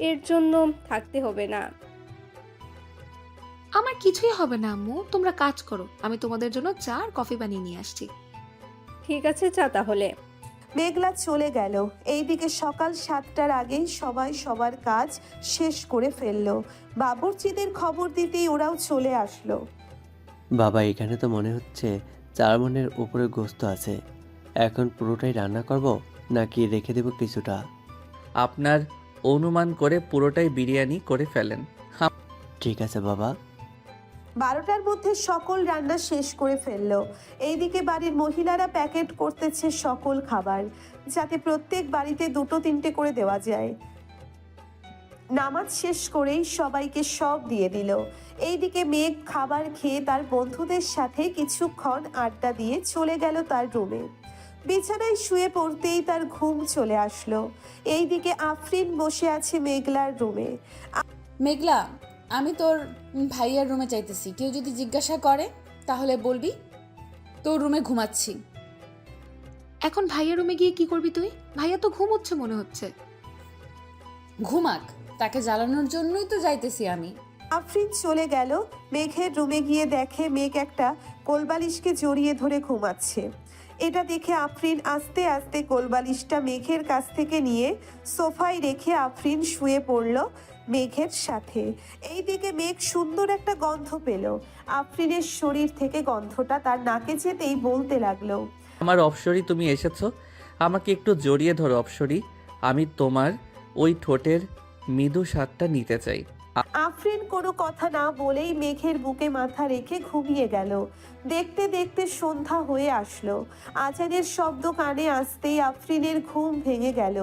এর জন্য থাকতে হবে না। আমার কিছুই হবে না আম্মু, তোমরা কাজ করো, আমি তোমাদের জন্য চা আর কফি বানিয়ে নিয়ে আসছি। ঠিক আছে, যা তাহলে। মেঘলা চলে গেল। এইদিকে সকাল 7টার আগেই সবাই সবার কাজ শেষ করে ফেললো। বাবুর্চিদের খবর দিতেই ওরাও চলে আসলো। বাবা, এখানে তো মনে হচ্ছে 4 মণের উপরে গোস্ত আছে। এখন পুরোটাই রান্না করব নাকি রেখে দেব কিছুটা? আপনার অনুমান করে পুরোটাই বিরিয়ানি করে ফেলেন। ঠিক আছে বাবা। 12টার মধ্যে সকল রান্না শেষ করে ফেললো। এইদিকে বাড়ির মহিলারা প্যাকেট করতেছে সকল খাবার, যাতে প্রত্যেক বাড়িতে 2-3টে করে দেওয়া যায়। নামাজ শেষ করেই সবাইকে সব দিয়ে দিল। এইদিকে মেঘ খাবার খেয়ে তার বন্ধুদের সাথে কিছুক্ষণ আড্ডা দিয়ে চলে গেল তার রুমে। বিছানায় শুয়ে পড়তেই তার ঘুম চলে আসলো। এইদিকে আফরিন বসে আছে মেঘলার রুমে। মেঘলা, আমি তোর ভাইয়ার রুমে চাইতেছি। কেউ যদি জিজ্ঞাসা করে তাহলে বলবি তোর রুমে ঘুমাচ্ছি। এখন ভাইয়ের রুমে গিয়ে কি করবি তুই? ভাইয়া তো ঘুমোচ্ছে মনে হচ্ছে। ঘুমাক, তাকে জ্বালানোর জন্যই তো যাইতেছি আমি। আফরিন চলে গেল। মেঘের রুমে গিয়ে দেখে মেঘ একটা কোলবালিশকে জড়িয়ে ধরে ঘুমাচ্ছে। এটা দেখে আফরিন আস্তে আস্তে কোলবালিশটা মেঘের কাছ থেকে নিয়ে সোফায় রেখে আফরিন শুয়ে পড়ল মেঘের সাথে। এইদিকে মেঘ সুন্দর একটা গন্ধ পেল। আফরিনের শরীর থেকে গন্ধটা তার নাকে যেতেই বলতে লাগলো, আমার অপসরি, তুমি এসেছো। আমাকে একটু জড়িয়ে ধরো অপসরি। আমি তোমার ওই ঠোঁটের মৃদু স্বাদটা নিতে চাই। আফরিন কোনো কথা না বলেই মেঘের বুকে মাথা রেখে ঘুমিয়ে গেল। দেখতে দেখতে সন্ধ্যা হয়ে আসলো। আজানের শব্দ কানে আসতেই আফরিনের ঘুম ভেঙে গেল।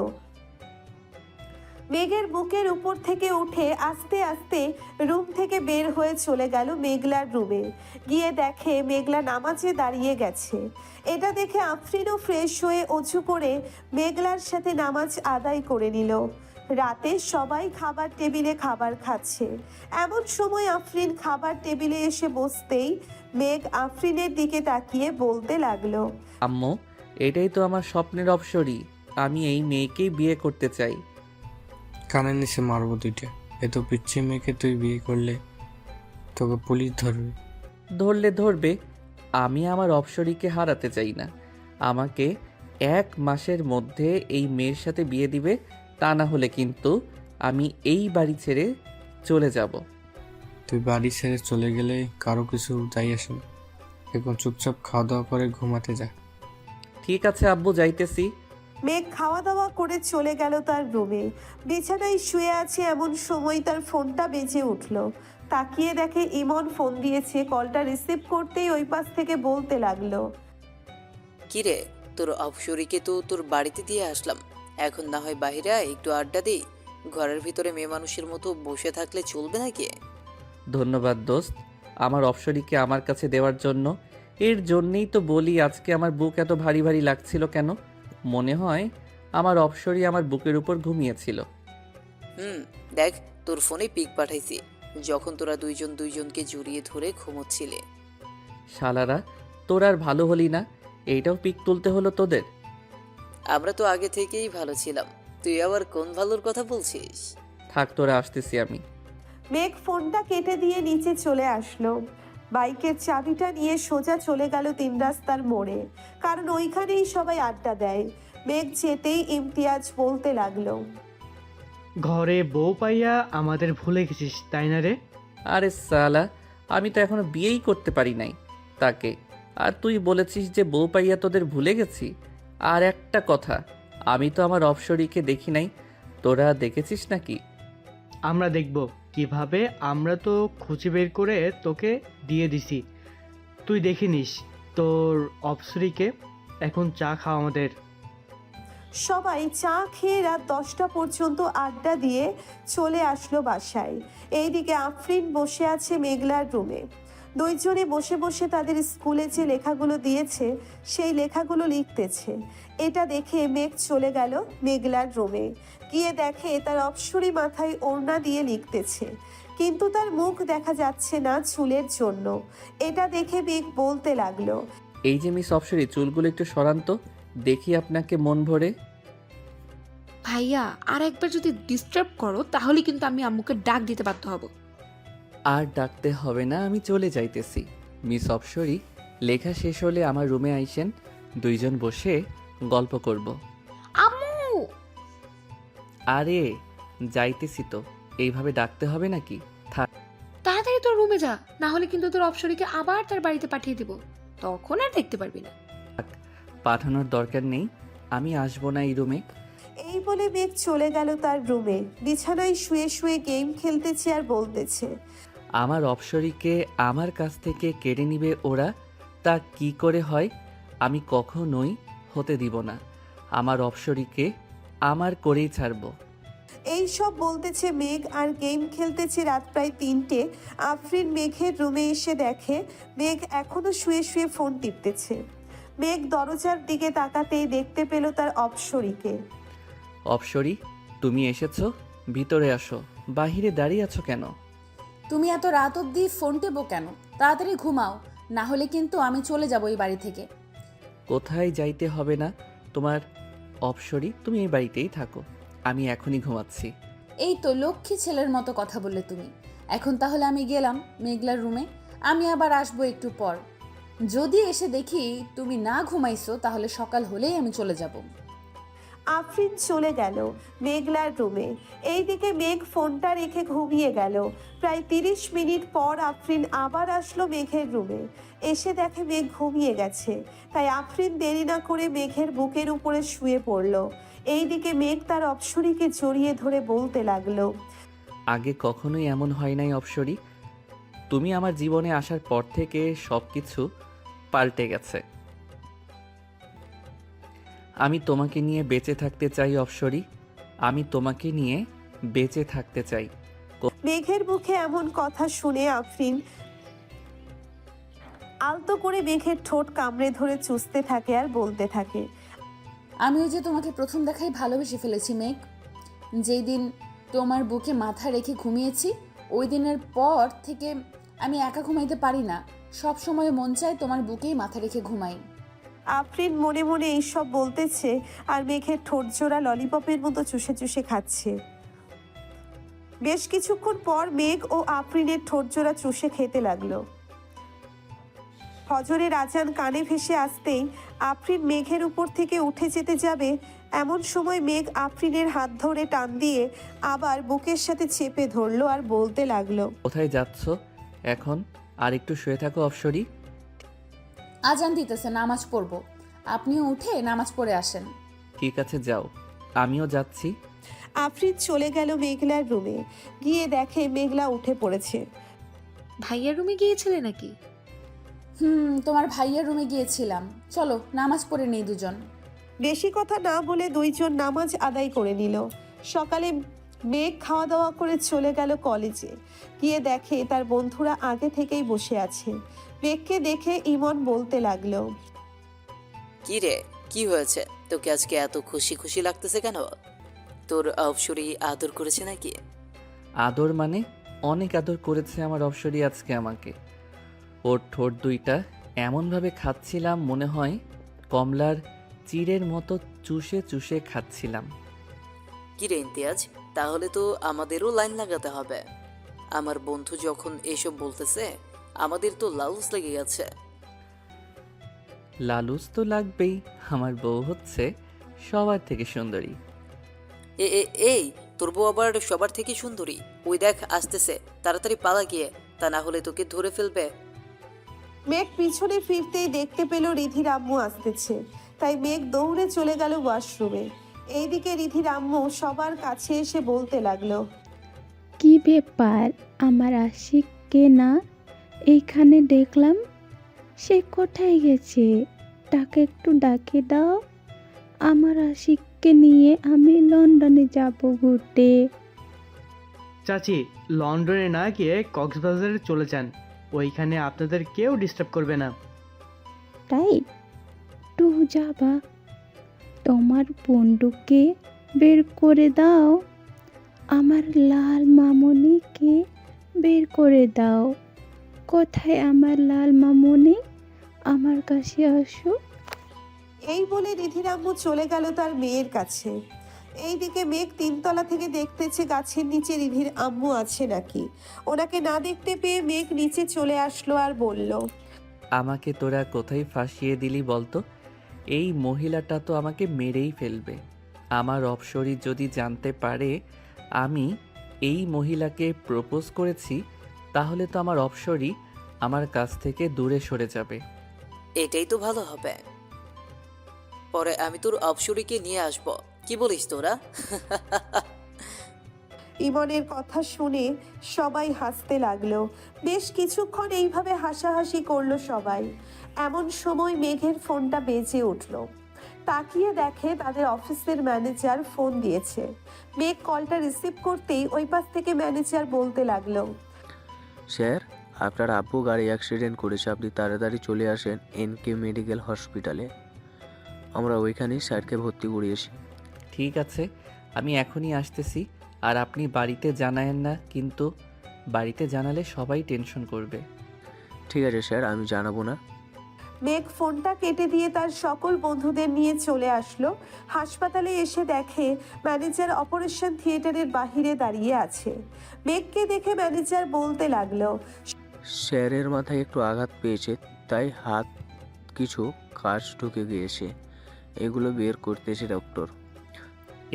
মেঘের বুকের উপর থেকে উঠে আস্তে আস্তে রুম থেকে বের হয়ে চলে গেল মেঘলার রুমে। গিয়ে দেখে মেঘলা নামাজে দাঁড়িয়ে গেছে। এটা দেখে আফরিনও ফ্রেশ হয়ে অজু করে মেঘলার সাথে নামাজ আদায় করে নিল। রাতে সবাই খাবার টেবিলে খাবার খাচ্ছে। এমন সময় আফরিন খাবার টেবিলে এসে বসতেই মেঘ আফরিনের দিকে তাকিয়ে বলতে লাগলো, আম্মু, এটাই তো আমার স্বপ্নের অপসরি। আমি এই মেয়েকেই বিয়ে করতে চাই। কানে নিচে মারবো 2টা। এত পিচ্ছি মেয়েকে তুই বিয়ে করলে তোকে পুলিশ ধরবে। ধরলে ধরবে, আমি আমার অপসরিকে হারাতে চাই না। আমাকে 1 মাসের মধ্যে এই মেয়ের সাথে বিয়ে দিবে, তা না হলে কিন্তু আমি এই বাড়ি ছেড়ে চলে যাব। তুই বাড়ি ছেড়ে চলে গেলে কারো কিছু যাই আসে না। এখন চুপচাপ খাওয়া দাওয়া করে ঘুমাতে যা। ঠিক আছে আব্বু, যাইতেছি। মেঘ খাওয়া দাওয়া করে চলে গেল তার রুমে। বিছানায় শুয়ে আছে এমন সময় তার ফোনটা বেজে উঠল। তাকিয়ে দেখে ইমন ফোন দিয়েছে। কলটা রিসিভ করতেই ওই পাশ থেকে বলতে লাগলো, কিরে, তোর অপসরিকে তো তোর বাড়িতে দিয়ে আসলাম। এখন না হয় বাইরে একটু আড্ডা দিই। ঘরের ভিতরে মেয়ে মানুষের মতো বসে থাকলে চলবে নাকি? ধন্যবাদ দোস্ত, আমার অপসরিকে আমার কাছে দেওয়ার জন্য। এর জন্যেই তো বলি আজকে আমার বুক এত ভারী ভারী লাগছিল কেন। মনে হয় আমার অপসরি আমার বুকের উপর ঘুমিয়েছিল। দেখ, তোর ফোনে পিক পাঠাইছি যখন তোরা দুইজনকে জড়িয়ে ধরে ঘুমোচ্ছিলে। শালারা, তোর আর ভালো হলি না, এইটাও পিক তুলতে হলো তোদের। আমরা তো আগে থেকেই ভালো ছিলাম, তুই আবার কোন ভালোর কথা বলছিস? থাক, তোরা আসতেছি আমি। মেঘ ফোনটা কেটে দিয়ে নিচে চলে আসলো। বাইকের চাবিটা নিয়ে সোজা চলে গেল 3 রাস্তার মোড়ে, কারণ ওইখানেই সবাই আড্ডা দেয়। মেঘ যেতেই ইমতিয়াজ বলতে লাগলো, ঘরে বউ পাইয়া আমাদের ভুলে গেছিস তাই না রে? আরে সালা, আমি তো এখনো বিয়েই করতে পারি নাই তাকে, আর তুই বলেছিস যে বউ পাইয়া তোদের ভুলে গেছি। আর একটা কথা, আমি তো আমার অপসরিকে দেখি নাই, তোরা দেখেছিস নাকি? আমরা দেখব কিভাবে, আমরা তো খুঁজে বের করে তোকে দিয়ে দিছি। তুই দেখে নিস তোর অপসরিকে। এখন চা খাওয়া আমাদের। সবাই চা খেয়ে রাত 10টা পর্যন্ত আড্ডা দিয়ে চলে আসলো বাসায়। এইদিকে আফরিন বসে আছে মেঘলার রুমে। দুইজনে বসে বসে তাদের স্কুলে যে লেখাগুলো দিয়েছে সেই লেখাগুলো লিখতেছে। এটা দেখে মেঘ চলে গেল মেঘলার রুমে। গিয়ে দেখে তার অপসরী মাথায় ওড়না দিয়ে লিখতেছে, কিন্তু তার মুখ দেখা যাচ্ছে না চুলের জন্য। এটা দেখে মেঘ বলতে লাগলো, এই যে মিস অপসরি, চুলগুলো একটু সরান তো, দেখি আপনাকে মন ভরে। ভাইয়া আর একবার যদি ডিস্টার্ব করো তাহলে কিন্তু আমি আম্মুকে ডাক দিতে বাধ্য হব। আর ডাকতে হবে না, আমি চলে যাইতেছি। মিস অপসরি, লেখা শেষ হলে আমার রুমে আইসেন, দুইজন বসে গল্প করব। আম্মু! আরে যাইতেছি তো, এইভাবে ডাকতে হবে নাকি? থাক। তাড়াতাড়ি তোর রুমে যা, না হলে কিন্তু তোর অপসরীকে আবার তার বাড়িতে পাঠিয়ে দিব, তখন আর দেখতে পারবি না। পাঠানোর দরকার নেই, আমি আসবো না এই রুমে। এই বলে মেঘ চলে গেল তার রুমে। বিছানায় শুয়ে শুয়ে গেম খেলতেছে আর বলতেছে, আমার অপসরীকে আমার কাছ থেকে কেড়ে নিবে ওরা, তা কি করে হয়? আমি কখনোই হতে দিব না। আমার অপসরীকে আমার করেই ছাড়বো। এই সব বলতেছে মেঘ আর গেম খেলতেছে। রাত প্রায় 3টে। আফরিন মেঘের রুমে এসে দেখে মেঘ এখনো শুয়ে শুয়ে ফোন টিপতেছে। মেঘ দরজার দিকে তাকাতেই দেখতে পেল তার অপসরীকে। অপসরী, তুমি এসেছো? ভিতরে আসো। বাহিরে দাঁড়িয়ে আছো কেন? তুমি এত রাত অবধি ফোন টেপো কেন? তাড়াতাড়ি ঘুমাও, না হলে কিন্তু আমি চলে যাবো এই বাড়ি থেকে। কোথায় যাইতে হবে না তোমার। অপসরী, তুমি এই বাড়িতেই থাকো, আমি এখনই ঘুমাচ্ছি। এই তো লক্ষ্মী ছেলের মতো কথা বললে তুমি। এখন তাহলে আমি গেলাম মেঘলার রুমে, আমি আবার আসবো একটু পর। যদি এসে দেখি তুমি না ঘুমাইছো তাহলে সকাল হলেই আমি চলে যাব। আফরিন চলে গেল মেঘলার রুমে। এইদিকে মেঘ ফোনটা রেখে ঘুমিয়ে গেল। প্রায় 30 মিনিট পর আফরিন আবার আসলো মেঘের রুমে। এসে দেখে মেঘ ঘুমিয়ে গেছে, তাই আফরিন দেরি না করে মেঘের বুকের উপরে শুয়ে পড়ল। এইদিকে মেঘ তার অপসরীকে জড়িয়ে ধরে বলতে লাগলো, আগে কখনোই এমন হয় নাই অপসরী, তুমি আমার জীবনে আসার পর থেকে সব কিছু পাল্টে গেছে। আমি তোমাকে নিয়ে বেঁচে থাকতে চাই অপসরী, আমি তোমাকে নিয়ে বেঁচে থাকতে চাই। মেঘের মুখে এমন কথা শুনে আফরিন আলতো করে মেঘের ঠোঁট কামড়ে ধরে চুষতে থাকে আর বলতে থাকে, আমিও যে তোমাকে প্রথম দেখাই ভালোবেসে ফেলেছি মেঘ। যেই দিন তোমার বুকে মাথা রেখে ঘুমিয়েছি ওই দিনের পর থেকে আমি একা ঘুমাইতে পারি না, সব সময় মন চায় তোমার বুকেই মাথা রেখে ঘুমাই। আফরিন মনে মনে এইসব বলতেছে আর মেঘের ঠোঁট জোড়া ললিপপের মতো চুষে চুষে খাচ্ছে। বেশ কিছুক্ষণ পর মেঘ ও আফরিনের ঠোঁট জোড়া চুষে খেতে লাগলো। ফজরের আজান কানে ভেসে আসতেই আফরিন মেঘের উপর থেকে উঠে যেতে যাবে, এমন সময় মেঘ আফরিনের হাত ধরে টান দিয়ে আবার বুকের সাথে চেপে ধরলো আর বলতে লাগলো, কোথায় যাচ্ছ এখন? আর একটু শুয়ে থাকো অপসরী। আজান দিতেছে, নামাজ পড়বো, আপনিও উঠে নামাজ পড়ে আসেন। ঠিক আছে যাও, আমিও যাচ্ছি। আফরিন চলে গেল মেঘলার রুমে। গিয়ে দেখে মেঘলা উঠে পড়েছে। ভাইয়ার রুমে গিয়েছিলে নাকি? তোমার ভাইয়ের রুমে গিয়েছিলাম, চলো নামাজ পড়ে নেই দুজন। বেশি কথা না বলে দুইজন নামাজ আদায় করে নিল। সকালে মেঘ খাওয়া দাওয়া করে চলে গেল কলেজে। গিয়ে দেখে তার বন্ধুরা আগে থেকেই বসে আছে। মেঘকে দেখে ইমন বলতে লাগলো, কি রে, কি হয়েছে? তোকে আজকে এত খুশি খুশি লাগতেছে কেন? তোর অপসরী আদর করেছে নাকি? আদর মানে? অনেক আদর করেছে আমার অপসরী আজকে আমাকে। ওর ঠোঁট দুইটা এমনভাবে খাচ্ছিলাম মনে হয় কমলার চিড়ের মতো চুষে চুষে খাচ্ছিলাম। কি রে ইমতিয়াজ, তাহলে তো আমাদেরও লাইন লাগাতে হবে। আমার বন্ধু যখন এসব বলতেছে আমাদের তো লাউস লেগে গেছে। লালুস তো লাগবেই, আমার বউ হচ্ছে সবার থেকে সুন্দরী। এই তোর বউ আবার সবার থেকে সুন্দরী? ওই দেখ আসতেছে, তাড়াতাড়ি পালা গিয়ে, তা না হলে তোকে ধরে ফেলবে। মেঘ পিছনে ফিরতেই দেখতে পেল রিধির আম্মু আসতেছে, তাই মেঘ দৌড়ে চলে গেল ওয়াশরুমে। এইদিকে রিধির আম্মু সবার কাছে এসে বলতে লাগলো, কি ব্যাপার, আমার আশিককে না এইখানে দেখলাম, সে কোথায় গেছে? তাকে একটু ডাকে দাও, আমার আশিককে নিয়ে আমি লন্ডনে যাব ঘুরতে। চাচি, লন্ডনে না গিয়ে কক্সবাজারে চলে যান, ওইখানে আপনাদের কেউ ডিস্টার্ব করবে না। তাই টু যাবা, তোমার বন্দুককে বের করে দাও, আমার লাল মামনিকে বের করে দাও। কোথায় আমার লাল মামনি? আমার কাছে আসো। এই বলে রিধির আম্মু চলে গেল তার মেয়ের কাছে। এইদিকে মেঘ তিনতলা থেকে দেখতেছে গাছের নিচে রিধির আম্মু আছে নাকি। ওনাকে না দেখতে পেয়ে মেঘ নিচে চলে আসলো আর বলল, আমাকে তোরা কোথায় ফাঁসিয়ে দিলি বলতো? এই মহিলাটা তো আমাকে মেরেই ফেলবে। আমার অপসরি যদি জানতে পারে আমি এই মহিলাকে প্রপোজ করেছি, তাহলে তো আমার অপসরি আমার কাছ থেকে দূরে সরে যাবে। এটাই তো ভালো হবে। পরে আমি তোর অপসরীকে নিয়ে আসব, কি বলিস তোরা? ইমনের কথা শুনে সবাই হাসতে লাগলো। বেশ কিছুক্ষণ এইভাবে হাসাহাসি করলো সবাই। এমন সময় মেঘের ফোনটা বেজে উঠলো। তাকিয়ে দেখে তাদের অফিসের ম্যানেজার ফোন দিয়েছে। মেঘ কলটা রিসিভ করতেই ওই পাশ থেকে ম্যানেজার বলতে লাগলো, স্যার, আপনার আব্বু গাড়ি অ্যাক্সিডেন্ট করেছে, আপনি তাড়াতাড়ি চলে আসেন এনকে মেডিকেল হসপিটালে। আমরা ওইখানেই স্যারকে ভর্তি করিয়েছি। ঠিক আছে, আমি এখনই আসতেছি। আর আপনি বাড়িতে জানায়েন না কিন্তু, বাড়িতে জানালে সবাই টেনশন করবে। ঠিক আছে স্যার, আমি জানাবো না। মেঘ ফোনটা কেটে দিয়ে তার সকল বন্ধুদের নিয়ে চলে আসলো। হাসপাতালে এসে দেখে ম্যানেজার অপারেশন থিয়েটারের বাহিরে দাঁড়িয়ে আছে। মেঘকে দেখে ম্যানেজার বলতে লাগলো, স্যারের মাথায় একটু আঘাত পেয়েছে, তাই হাত কিছু কাজ ঢুকে গিয়েছে, এগুলো বের করতেছে ডক্টর।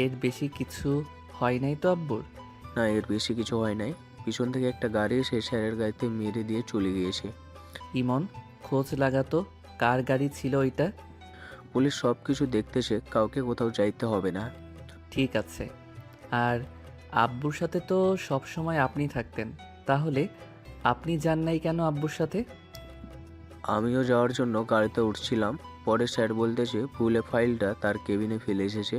এর বেশি কিছু হয় নাই তো আব্বুর? না, এর বেশি কিছু হয় নাই। পিছন থেকে একটা গাড়ি এসে স্যারের গাড়িতে মেরে দিয়ে চলে গিয়েছে। ইমন, খোঁজ লাগাতো কার গাড়ি ছিল ওইটা। পুলিশ সব কিছু দেখতেছে, কাউকে কোথাও যাইতে হবে না। ঠিক আছে। আর আব্বুর সাথে তো সব সময় আপনি থাকতেন, তাহলে আপনি যান নাই কেন আব্বুর সাথে? আমিও যাওয়ার জন্য গাড়িতে উঠছিলাম, পরে স্যার বলতেছে ভুলে ফাইলটা তার কেবিনে ফেলে এসেছে।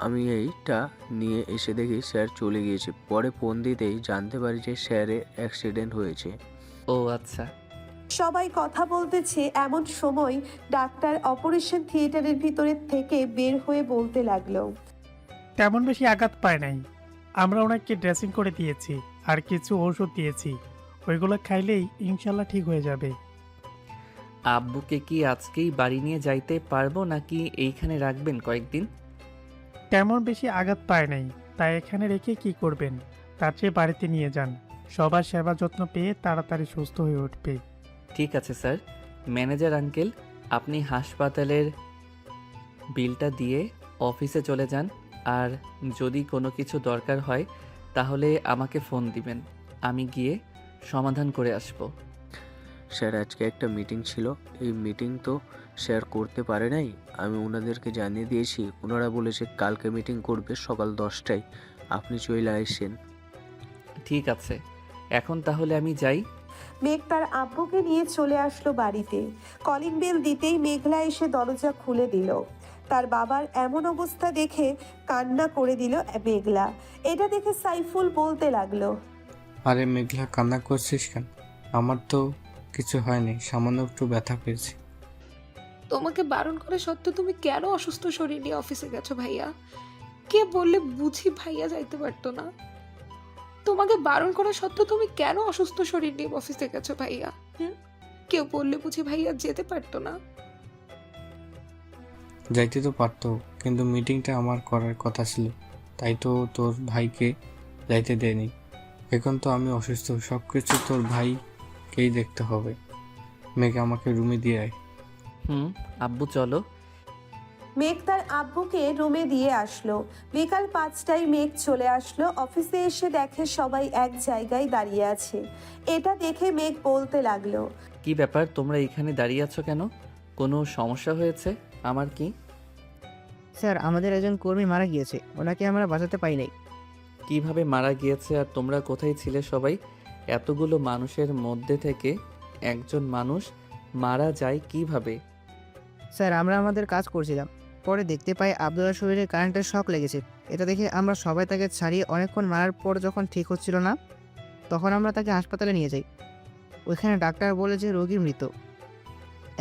আমি এইটা নিয়ে এসে দেখি স্যার চলে গিয়েছে। পরে ফোন দিতেই জানতে পারি যে স্যারের অ্যাক্সিডেন্ট হয়েছে। ও আচ্ছা। সবাই কথা বলতেছে এমন সময় ডাক্তার অপারেশন থিয়েটারের ভিতরে থেকে বের হয়ে বলতে লাগলো, তেমন বেশি আঘাত পায় নাই। আমরা ওনাকে ড্রেসিং করে দিয়েছি আর কিছু ওষুধ দিয়েছি, ওইগুলো খাইলেই ইনশাল্লাহ ঠিক হয়ে যাবে। আব্বুকে কি আজকেই বাড়ি নিয়ে যাইতে পারবো নাকি এইখানে রাখবেন কয়েকদিন? তেমন বেশি আঘাত পায় নাই, তাই এখানে রেখে কি করবেন? তার চেয়ে বাড়িতে নিয়ে যান, সবার সেবা যত্ন পেয়ে তাড়াতাড়ি সুস্থ হয়ে উঠবে। ঠিক আছে স্যার। ম্যানেজার আঙ্কেল, আপনি হাসপাতালের বিলটা দিয়ে অফিসে চলে যান। আর যদি কোনো কিছু দরকার হয় তাহলে আমাকে ফোন দিবেন, আমি গিয়ে সমাধান করে আসব। স্যার, আজকে একটা মিটিং ছিল, এই মিটিং তো স্যার করতে পারে নাই। আমি ওনাদেরকে জানিয়ে দিয়েছি, ওনারা বলেছে কালকে মিটিং করবে সকাল 10টায়। আপনি চলে আসেন। ঠিক আছে, এখন তাহলে আমি যাই। মেঘ তার আব্বুকে নিয়ে চলে আসলো বাড়িতে। কলিং বেল দিতেই মেঘলা এসে দরজা খুলে দিল। তার বাবার এমন অবস্থা দেখে কান্না করে দিল মেঘলা। এটা দেখে সাইফুল বলতে লাগলো, আরে মেঘলা, কান্না করছিস কেন? আমার তো কিছু হয়নি, সামান্য একটু ব্যথা পেয়েছি। তোমাকে বারণ করে সত্ত্বেও তুমি কেন অসুস্থ শরীর নিয়ে অফিসে গেছো ভাইয়া? কে বললে বুঝি ভাইয়া যাইতে পারতো না? তোমাকে বারণ করা সত্ত্বেও তুমি কেন অসুস্থ শরীর নিয়ে অফিসে গেছো ভাইয়া? কেউ বললে বুঝি ভাইয়া যেতে পারতো না? যাইতে তো পারতো, কিন্তু মিটিংটা আমার করার কথা ছিল, তাই তো তোর ভাইকে যাইতে দেয়নি। এখন তো আমি অসুস্থ, সব কিছু তোর ভাইকেই দেখতে হবে। মেঘ, আমাকে রুমে দিয়ে আয়। আব্বু চলো। মেঘ তার আব্বুকে রুমে দিয়ে আসলো। বিকাল 5টায় মেঘ চলে আসলো। অফিসে এসে দেখে সবাই এক জায়গায় দাঁড়িয়ে আছে। এটা দেখে মেঘ বলতে লাগলো, কি ব্যাপার, তোমরা এখানে দাঁড়িয়ে আছো কেন? কোনো সমস্যা হয়েছে? আমার কি? স্যার, আমাদের একজন কর্মী মারা গিয়েছে, ওনাকে আমরা বাঁচাতে পাই নাই। কিভাবে মারা গিয়েছে আর তোমরা কোথায় ছিলে সবাই? এতগুলো মানুষের মধ্যে থেকে একজন মানুষ মারা যায় কিভাবে? স্যার, আমরা আমাদের কাজ করছিলাম, পরে দেখতে পাই আব্দুল্লাহর শরীরে কারেন্টের শক লেগেছে। এটা দেখে আমরা সবাই তাকে ছাড়িয়ে অনেকক্ষণ মারার পর যখন ঠিক হচ্ছিল না, তখন আমরা তাকে হাসপাতালে নিয়ে যাই। ওইখানে ডাক্তার বলেছে রোগী মৃত।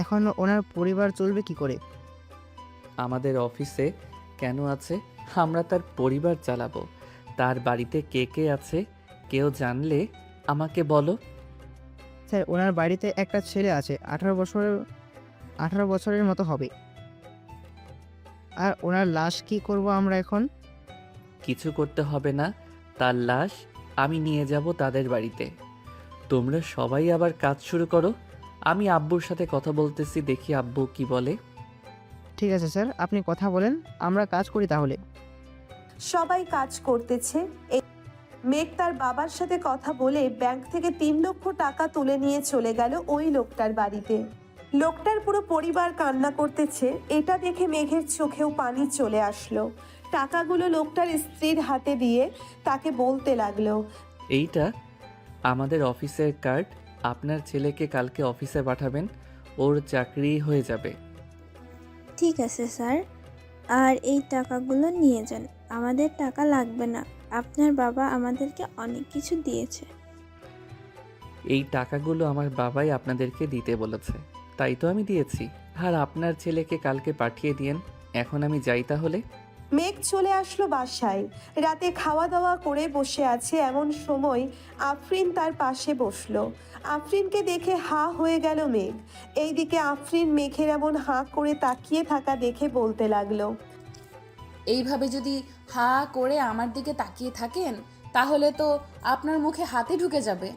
এখন ওনার পরিবার চলবে কি করে? আমাদের অফিসে কেন আছে? আমরা তার পরিবার চালাবো। তার বাড়িতে কে কে আছে কেউ জানলে আমাকে বলো। স্যার, ওনার বাড়িতে একটা ছেলে আছে, 18 বছরের মতো হবে। আর ওনার লাশ কি করব আমরা এখন? কিছু করতে হবে না, তার লাশ আমি নিয়ে যাব তাদের বাড়িতে। তোমরা সবাই আবার কাজ শুরু করো। আমি আব্বুর সাথে কথা বলতেছি, দেখি আব্বু কি বলে। ঠিক আছে স্যার, আপনি কথা বলেন, আমরা কাজ করি তাহলে। সবাই কাজ করতেছে। মেঘ তার বাবার সাথে কথা বলে ব্যাংক থেকে 3 লক্ষ টাকা তুলে নিয়ে চলে গেল ওই লোকটার বাড়িতে। লোকটার পুরো পরিবার কান্না করতেছে। এটা দেখে মেঘের চোখেও পানি চলে আসলো। টাকাগুলো লোকটার স্ত্রীর হাতে দিয়ে তাকে বলতে লাগলো, এইটা আমাদের অফিসের কার্ড। আপনার ছেলেকে কালকে অফিসে পাঠাবেন, ওর চাকরি হয়ে যাবে। ঠিক আছে স্যার, আর এই টাকাগুলো নিয়ে যান, আমাদের টাকা লাগবে না, আপনার বাবা আমাদেরকে অনেক কিছু দিয়েছে। এই টাকাগুলো আমার বাবাই আপনাদেরকে দিতে বলেছে, তাই তো আমি দিয়েছি। আর আপনার ছেলেকে কালকে পাঠিয়ে দিয়েন। এখন আমি যাই তাহলে। মেঘ চলে আসলো বাসায়। রাতে খাওয়া দাওয়া করে বসে আছে, এমন সময় আফরিন তার পাশে বসলো। আফরিনকে দেখে হা হয়ে গেল মেঘ। এইদিকে আফরিন মেঘের এমন হাঁ করে তাকিয়ে থাকা দেখে বলতে লাগলো, এইভাবে যদি হা করে আমার দিকে তাকিয়ে থাকেন তাহলে তো আপনার মুখে হাতে ঢুকে যাবে।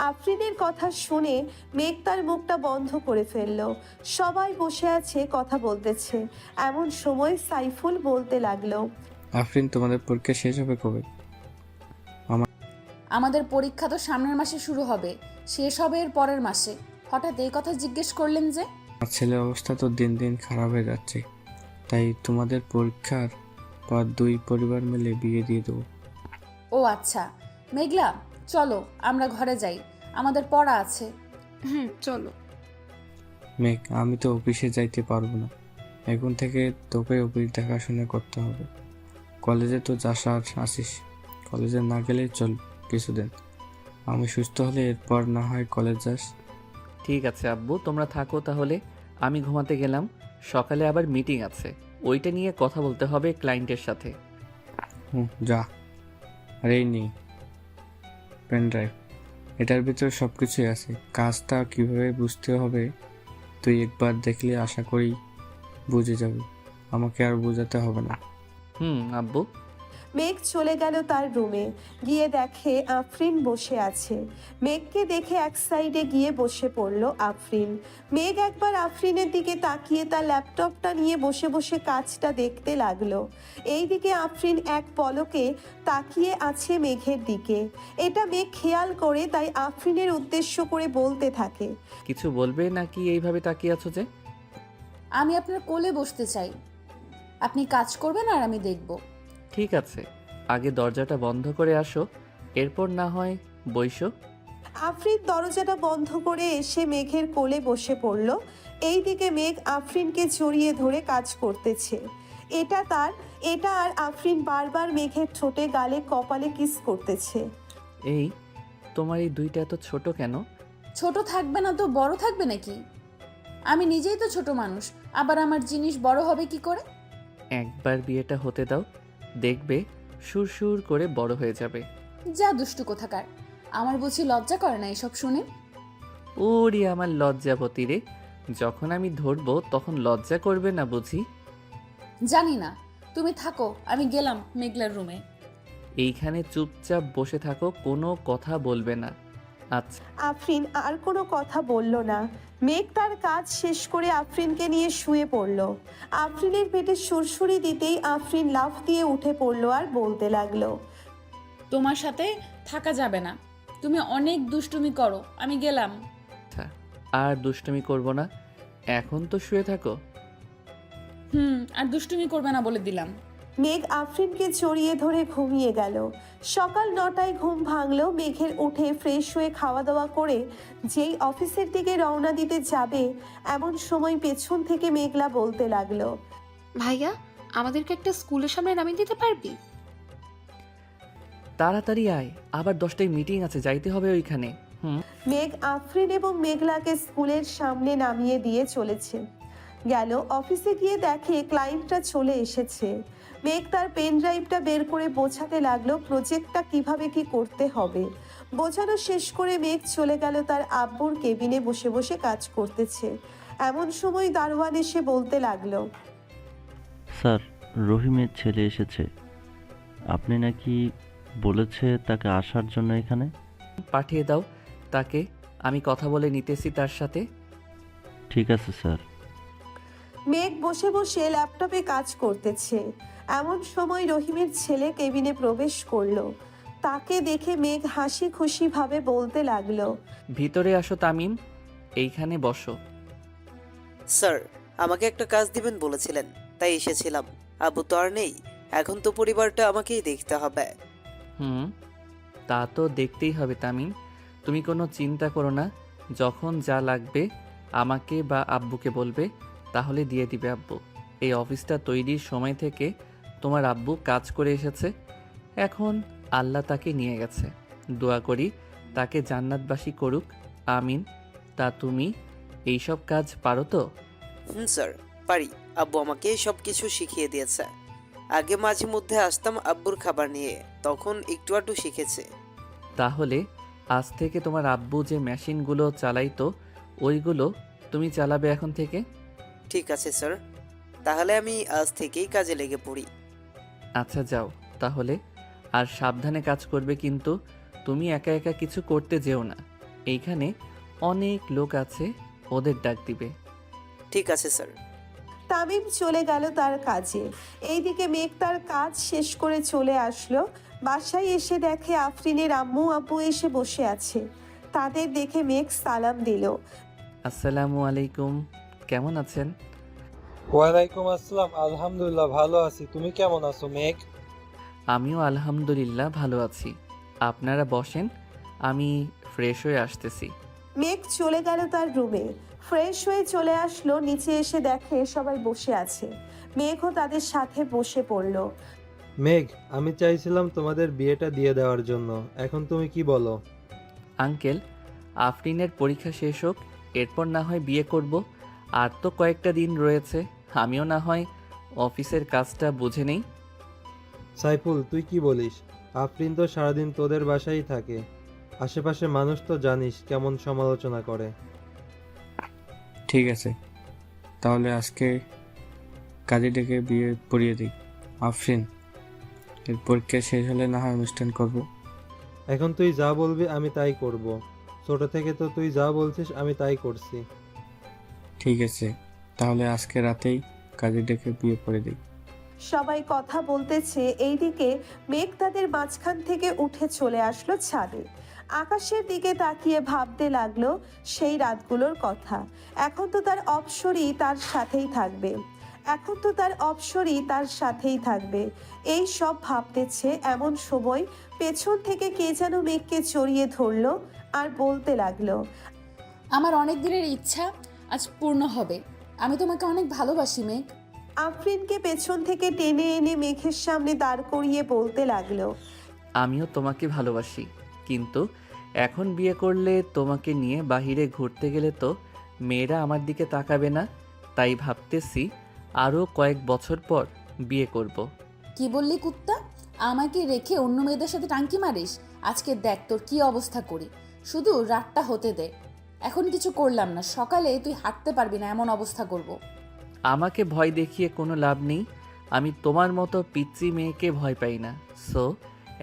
আফরিনের কথা শুনে মেঘ তার মুখটা বন্ধ করে ফেললো। সবাই বসে আছে, কথা বলতেছে। এমন সময় সাইফুল বলতে লাগলো, আফরিন, তোমাদের পরীক্ষা শেষ হবে কবে? আমাদের পরীক্ষা তো সামনের মাসে শুরু হবে, শেষ হবে এর পরের মাসে। হঠাৎ এই কথা জিজ্ঞেস করলেন যে? আমার ছেলের অবস্থা তো দিন দিন খারাপ হয়ে যাচ্ছে, তাই তোমাদের পরীক্ষার পর 2 পরিবার মিলে বিয়ে দিয়ে দেবো। ও আচ্ছা, মেঘলা চলো আমরা ঘরে যাই, আমাদের পড়া আছে। চলো। মেঘ, আমি তো অফিসে যাইতে পারবো না। এখন থেকে তোকে অফিস দেখাশোনা করতে হবে। কলেজে তো যাস আর আসিস, কলেজে না গেলে চল কিছুদিন। আমি সুস্থ হলে এরপর না হয় কলেজ যাস। ঠিক আছে আব্বু, তোমরা থাকো তাহলে। আমি ঘুমাতে গেলাম, সকালে আবার মিটিং আছে, ওইটা নিয়ে কথা বলতে হবে ক্লায়েন্টের সাথে। যা। আর এই নেই পেন ড্রাইভ, এটার ভিতরে সব কিছুই আছে। কাজটা কিভাবে বুঝতে হবে তুই একবার দেখলে আশা করি বুঝে যাবি, আমাকে আর বোঝাতে হবে না। আব্বু। মেঘ চলে গেল তার রুমে। গিয়ে দেখে আফরিন বসে আছে। মেঘকে দেখে এক সাইডে গিয়ে বসে পড়ল আফরিন। মেঘ একবার আফরিনের দিকে তাকিয়ে তার ল্যাপটপটা নিয়ে বসে বসে কাজটা দেখতে লাগলো। এইদিকে আফরিন এক পলকে তাকিয়ে আছে মেঘের দিকে। এটা মেঘ খেয়াল করে, তাই আফরিনের উদ্দেশ্য করে বলতে থাকে, কিছু বলবে নাকি এইভাবে তাকিয়ে আছো যে? আমি আপনার কোলে বসতে চাই, আপনি কাজ করবেন আর আমি দেখব। ঠিক আছে, আগে দরজাটা বন্ধ করে আসো, এরপর না হয় বইসো। আফরিন দরজাটা বন্ধ করে এসে মেঘের কোলে বসে পড়ল। এইদিকে মেঘ আফরিনকে জড়িয়ে ধরে কাজ করতেছে। এটা আর আফরিন বারবার মেঘের ঠোঁটে, গালে, কপালে কিস করতেছে। এই তোমার এই দুইটা এত ছোট কেন? ছোট থাকবে না তো বড় থাকবে নাকি? আমি নিজেই তো ছোট মানুষ, আবার আমার জিনিস বড় হবে কি করে? একবার বিয়েটা হতে দাও, দেখবে সুর করে বড় হয়ে যাবে। যা দুষ্টু কোথাকার, আমার বুঝি লজ্জা করে না এসব শুনে? ওরে আমার লজ্জাবতী রে, যখন আমি ধরবো তখন লজ্জা করবে না বুঝি? জানি না, তুমি থাকো, আমি গেলাম মেঘলার রুমে। এইখানে চুপচাপ বসে থাকো, কোনো কথা বলবে না। আচ্ছা। আফরিন আর কোনো কথা বলল না। মেঘ তার কাজ শেষ করে আফরিনকে নিয়ে শুয়ে পড়ল। আফরিনের পেটে সুরসুরি দিতেই আফরিন লাফ দিয়ে উঠে পড়ল আর বলতে লাগলো, তোমার সাথে থাকা যাবে না, তুমি অনেক দুষ্টুমি করো, আমি গেলাম। আর দুষ্টুমি করব না, এখন তো শুয়ে থাকো। আর দুষ্টুমি করবে না বলে দিলাম। মেঘ আফরিনকে জড়িয়ে ধরে ঘুমিয়ে গেল। সকাল 9টায় ঘুম ভাঙলো মেঘের। উঠে ফ্রেশ হয়ে খাওয়া দাওয়া করে যেই অফিসের দিকে রওনা দিতে যাবে, এমন সময় পেছন থেকে মেঘলা বলতে লাগলো, ভাইয়া, আমাদেরকে একটা স্কুলের সামনে নামিয়ে দিতে পারবি? তাড়াতাড়ি আয়, আবার 10টায় মিটিং আছে, যাইতে হবে ওইখানে। মেঘ আফরিন এবং মেঘলাকে স্কুলের সামনে নামিয়ে দিয়ে চলেছে। গেল অফিসে গিয়ে দেখে ক্লায়েন্টরা চলে এসেছে। মেঘ তার পেন ড্রাইভটা বের করে বোঝাতে লাগলো প্রজেক্টটা কিভাবে কি করতে হবে। বোঝানো শেষ করে মেঘ চলে গেল তার আব্বুর কেবিনে বসে বসে কাজ করতেছে। এমন সময় দারোয়ান এসে বলতে লাগলো, স্যার, রহিমের ছেলে এসেছে। আপনি নাকি বলেছে তাকে আসার জন্য এখানে? পাঠিয়ে দাও তাকে, আমি কথা বলে নিতেছি তার সাথে। ঠিক আছে স্যার। মেঘ বসে বসে ল্যাপটপে কাজ করতেছে। এমন সময় রহিমের ছেলে কেবিনে প্রবেশ করলো। তাকে দেখে মেঘ হাসি খুশি ভাবে বলতে লাগলো, ভিতরে আসো তামিম, এইখানে বসো। স্যার, আমাকে একটা কাজ দিবেন বলেছিলেন, তাই এসেছিলাম। আব্বু তো আর নেই, এখন তো পরিবারটা আমাকেই দেখতে হবে। হুম, তা তো দেখতেই হবে তামিম, তুমি কোনো চিন্তা করো না। যখন যা লাগবে আমাকে বা আব্বুকে বলবে, তাহলে দিয়ে দিবে আব্বু। এই অফিসটা তৈরির সময় থেকে তোমার আব্বু কাজ করে এসেছে, এখন আল্লাহ তাকে নিয়ে গেছে। দোয়া করি তাকে জান্নাতবাসী করুক, আমিন। তা তুমি এইসব কাজ পারো তো? স্যার, পারি। আব্বু আমাকে সব কিছু শিখিয়ে দিয়েছে। আগে মাঝে মধ্যে আসতাম আব্বুর খাবার নিয়ে, তখন একটু আধটু শিখেছে। তাহলে আজ থেকে তোমার আব্বু যে মেশিনগুলো চালাইতো ওইগুলো তুমি চালাবে এখন থেকে। ঠিক আছে স্যার, তাহলে আমি আজ থেকেই কাজে লেগে পড়ি। আচ্ছা যাও তাহলে, আর সাবধানে কাজ করবে কিন্তু। তুমি একা একা কিছু করতে যেও না, এইখানে অনেক লোক আছে, ওদের ডাক দিবে। ঠিক আছে স্যার। তামিম চলে গেল তার কাজে। এইদিকে মেঘ তার কাজ শেষ করে চলে আসলো। বাসায় এসে দেখে আফরিনের আম্মু আব্বু এসে বসে আছে। তাদের দেখে মেঘ সালাম দিল। আসসালামু আলাইকুম, কেমন আছেন? ওয়ালাইকুম আসসালাম, আলহামদুলিল্লাহ ভালো আছি। তুমি কেমন আছো মেঘ? আমিও আলহামদুলিল্লাহ ভালো আছি। আপনারা বসেন, আমি ফ্রেশ হয়ে আসতেছি। মেঘ চলে গেল তার রুমে। ফ্রেশ হয়ে চলে আসলো, নিচে এসে দেখে সবাই বসে আছে। মেঘও তাদের সাথে বসে পড়ল। মেঘ, আমি চাইছিলাম তোমাদের বিয়েটা দিয়ে দেওয়ার জন্য, এখন তুমি কি বলো? আঙ্কেল, আফরিনের পরীক্ষা শেষ হোক, এরপর না হয় বিয়ে করব। আর তো কয়েকটা দিন রয়েছে, আমিও না হয় অফিসের কাজটা বুঝে নেই। সাইফুল, তুই কি বলিস? আফরিন তো সারাদিন তোদের বাসায় থাকে, আশেপাশে মানুষ তো জানিস কেমন সমালোচনা করে। ঠিক আছে, তাহলে আজকে কাজে ডেকে বিয়ে পড়িয়ে দিই। আফরিন, এর পরীক্ষা শেষ হলে না হয় অনুষ্ঠান করব। এখন তুই যা বলবি আমি তাই করব। ছোট থেকে তো তুই যা বলছিস আমি তাই করছি। ঠিক আছে, তাহলে আজকে রাতেই কাজে ডেকে বিয়ে করে দিই। সবাই কথা বলতেছে, এইদিকে মেঘ তাদের মাঝখান থেকে উঠে চলে আসলো ছাদে। আকাশের দিকে তাকিয়ে ভাবতে লাগলো সেই রাতগুলোর কথা। এখন তো তার অপসরই তার সাথেই থাকবে, এখন তো তার অপসরই তার সাথেই থাকবে। এই সব ভাবতেছে এমন সময় পেছন থেকে কে যেন মেঘকে জড়িয়ে ধরলো আর বলতে লাগলো, আমার অনেক দিনের ইচ্ছা আজ পূর্ণ হবে। আমি তোমাকে অনেক ভালোবাসি মেঘ। আফরিনকে পেছন থেকে টেনে এনে মেঘের সামনে দাঁড় করিয়ে বলতে লাগলো, আমিও তোমাকে ভালোবাসি, কিন্তু এখন বিয়ে করলে তোমাকে নিয়ে বাহিরে ঘুরতে গেলে তো মেয়েরা আমার দিকে তাকাবে না, তাই ভাবতেছি আরও কয়েক বছর পর বিয়ে করব। কি বললি কুত্তা? আমাকে রেখে অন্য মেয়েদের সাথে টাঙ্কি মারিস? আজকে দেখ তোর কি অবস্থা করি। শুধু রাতটা হতে দে, এখন কিছু করলাম না, সকালে তুই হাঁটতে পারবি না এমন অবস্থা করব। আমাকে ভয় দেখিয়ে কোনো লাভ নেই, আমি তোমার মতো পিচ্চি মেয়েকে ভয় পাই না। সো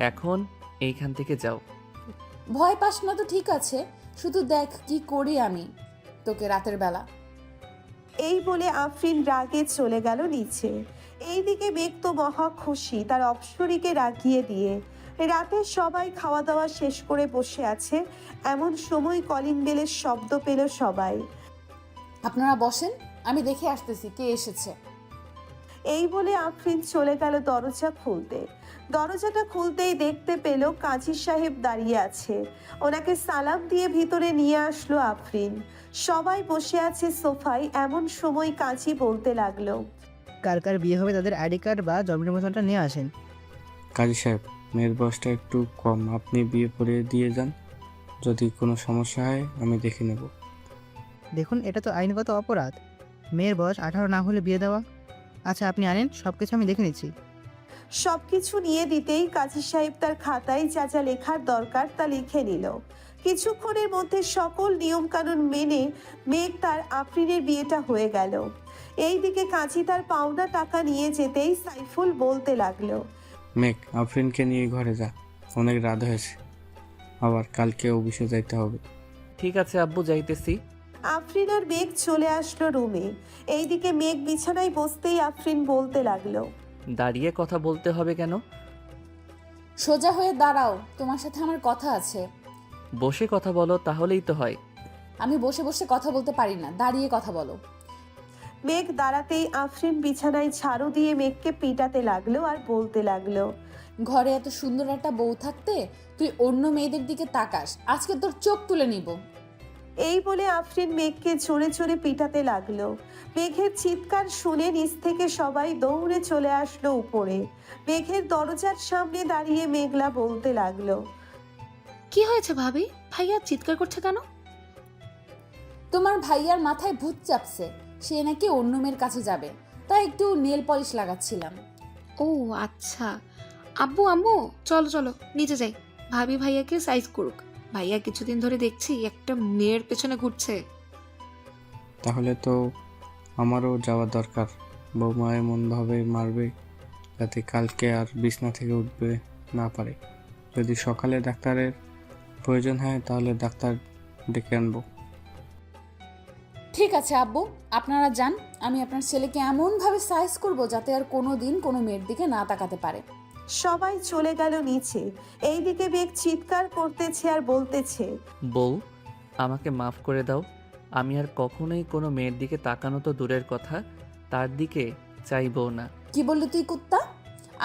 এখন এইখান থেকে যাও। ভয় পাস না তো ঠিক আছে, শুধু দেখ কি করি আমি তোকে রাতের বেলা। এই বলে আফরিন রাগে চলে গেল নিচে। এইদিকে মেঘ তো মহা খুশি তার অপসরীকে রাগিয়ে দিয়ে। রাতে সবাই খাওয়া দাওয়া শেষ করে বসে আছে। এমন সময় কলিং বেলের শব্দ পেল সবাই। আপনারা বসেন, আমি দেখে আসতেছি কে এসেছে। এই বলে আফরিন চলে গেল দরজা খুলতে। দরজাটা খুলতেই দেখতে পেল কাজী সাহেব দাঁড়িয়ে আছে। ওনাকে সালাম দিয়ে ভিতরে নিয়ে আসলো আফরিন। সবাই বসে আছে সোফায়। এমন সময় কাজী বলতে লাগলো, কার কার বিয়ে হবে তাদের আইডি কার্ড বা জন্ম নিবন্ধনটা নিয়ে আসেন। কাজী সাহেব, মেয়ের বয়সটা একটু কম, আপনি বিয়ে পড়িয়ে দিয়ে যান। যদি কোনো সমস্যা হয় আমি দেখে নেব। দেখুন, এটা তো আইনগত অপরাধ। মেয়ের বয়স 18 না হলে বিয়ে দেওয়া। আচ্ছা, আপনি আনেন, সব কিছু আমি দেখে নিচ্ছি। সবকিছু নিয়ে দিতেই কাজী সাহেব তার খাতায় যা যা লেখার দরকার তা লিখে নিল। কিছুক্ষণের মধ্যে সকল নিয়মকানুন মেনে মেঘ তার আফরিনের বিয়েটা হয়ে গেল। এইদিকে কাজী তার পাওনা টাকা নিয়ে যেতেই সাইফুল বলতে লাগলো, মেঘ, আফরিনকে নিয়ে ঘরে যা, অনেক রাত হয়েছে, আবার কালকে অফিসে যাইতে হবে। ঠিক আছে আব্বু, যাইতেছি। আফরিন আর মেঘ চলে আসলো রুমে। এইদিকে মেঘ বিছানায় বসতেই আফরিন বলতে লাগলো, দাঁড়িয়ে কথা বলতে হবে কেন? সোজা হয়ে দাঁড়াও, তোমার সাথে আমার কথা আছে। বসে কথা বলো, তাহলেই তো হয়। আমি বসে বসে কথা বলতে পারি না, দাঁড়িয়ে কথা বলো। মেঘ দাঁড়াতেই আফরিন বিছানায় ঝাড়ু দিয়ে মেঘকে পিটাতে লাগলো আর বলতে লাগলো, ঘরে এত সুন্দর একটা বউ থাকতে তুই অন্য মেয়েদের দিকে তাকাস, আজকে তোর চোখ তুলে নিব। এই বলে আফরিন মেঘকে জোরে জোরে পিটাতে লাগলো। মেঘের চিৎকার শুনে নিচ থেকে সবাই দৌড়ে চলে আসলো উপরে। মেঘের দরজার সামনে দাঁড়িয়ে মেঘলা বলতে লাগলো, কি হয়েছে ভাবি? ভাইয়া চিৎকার করছে কেন? তোমার ভাইয়ার মাথায় ভূত চাপছে, সে নাকি অন্য মেয়ের কাছে যাবে, তাই একটু নেল পলিশ লাগাচ্ছিলাম। ও আচ্ছা। আব্বু আম্মু চলো চলো নিচে যাই, ভাবি ভাইয়াকে সাইজ করুক। ভাইয়া কিছুদিন ধরে দেখছি একটা মেয়ের পেছনে ঘুরছে। তাহলে তো আমারও যাওয়া দরকার। বৌমা এমনভাবে মারবে যাতে কালকে আর বিছনা থেকে উঠবে না পারে। যদি সকালে ডাক্তারের প্রয়োজন হয় তাহলে ডাক্তার ডেকে আনবো। ঠিক আছে আব্বু, আপনারা যান, আমি আপনার ছেলেকে এমনভাবে সাইজ করব যাতে আর কোনো দিন কোনো মেয়ের দিকে না তাকাতে পারে। সবাই চলে গেল নিচে। এইদিকে মেঘ চিৎকার করতেছে আর বলতেছে, বউ, আমাকে মাফ করে দাও। আমি আর কখনোই কোনো মেয়ের দিকে তাকানো তো দূরের কথা, তার দিকে চাইবো না। কি বললি তুই কুত্তা?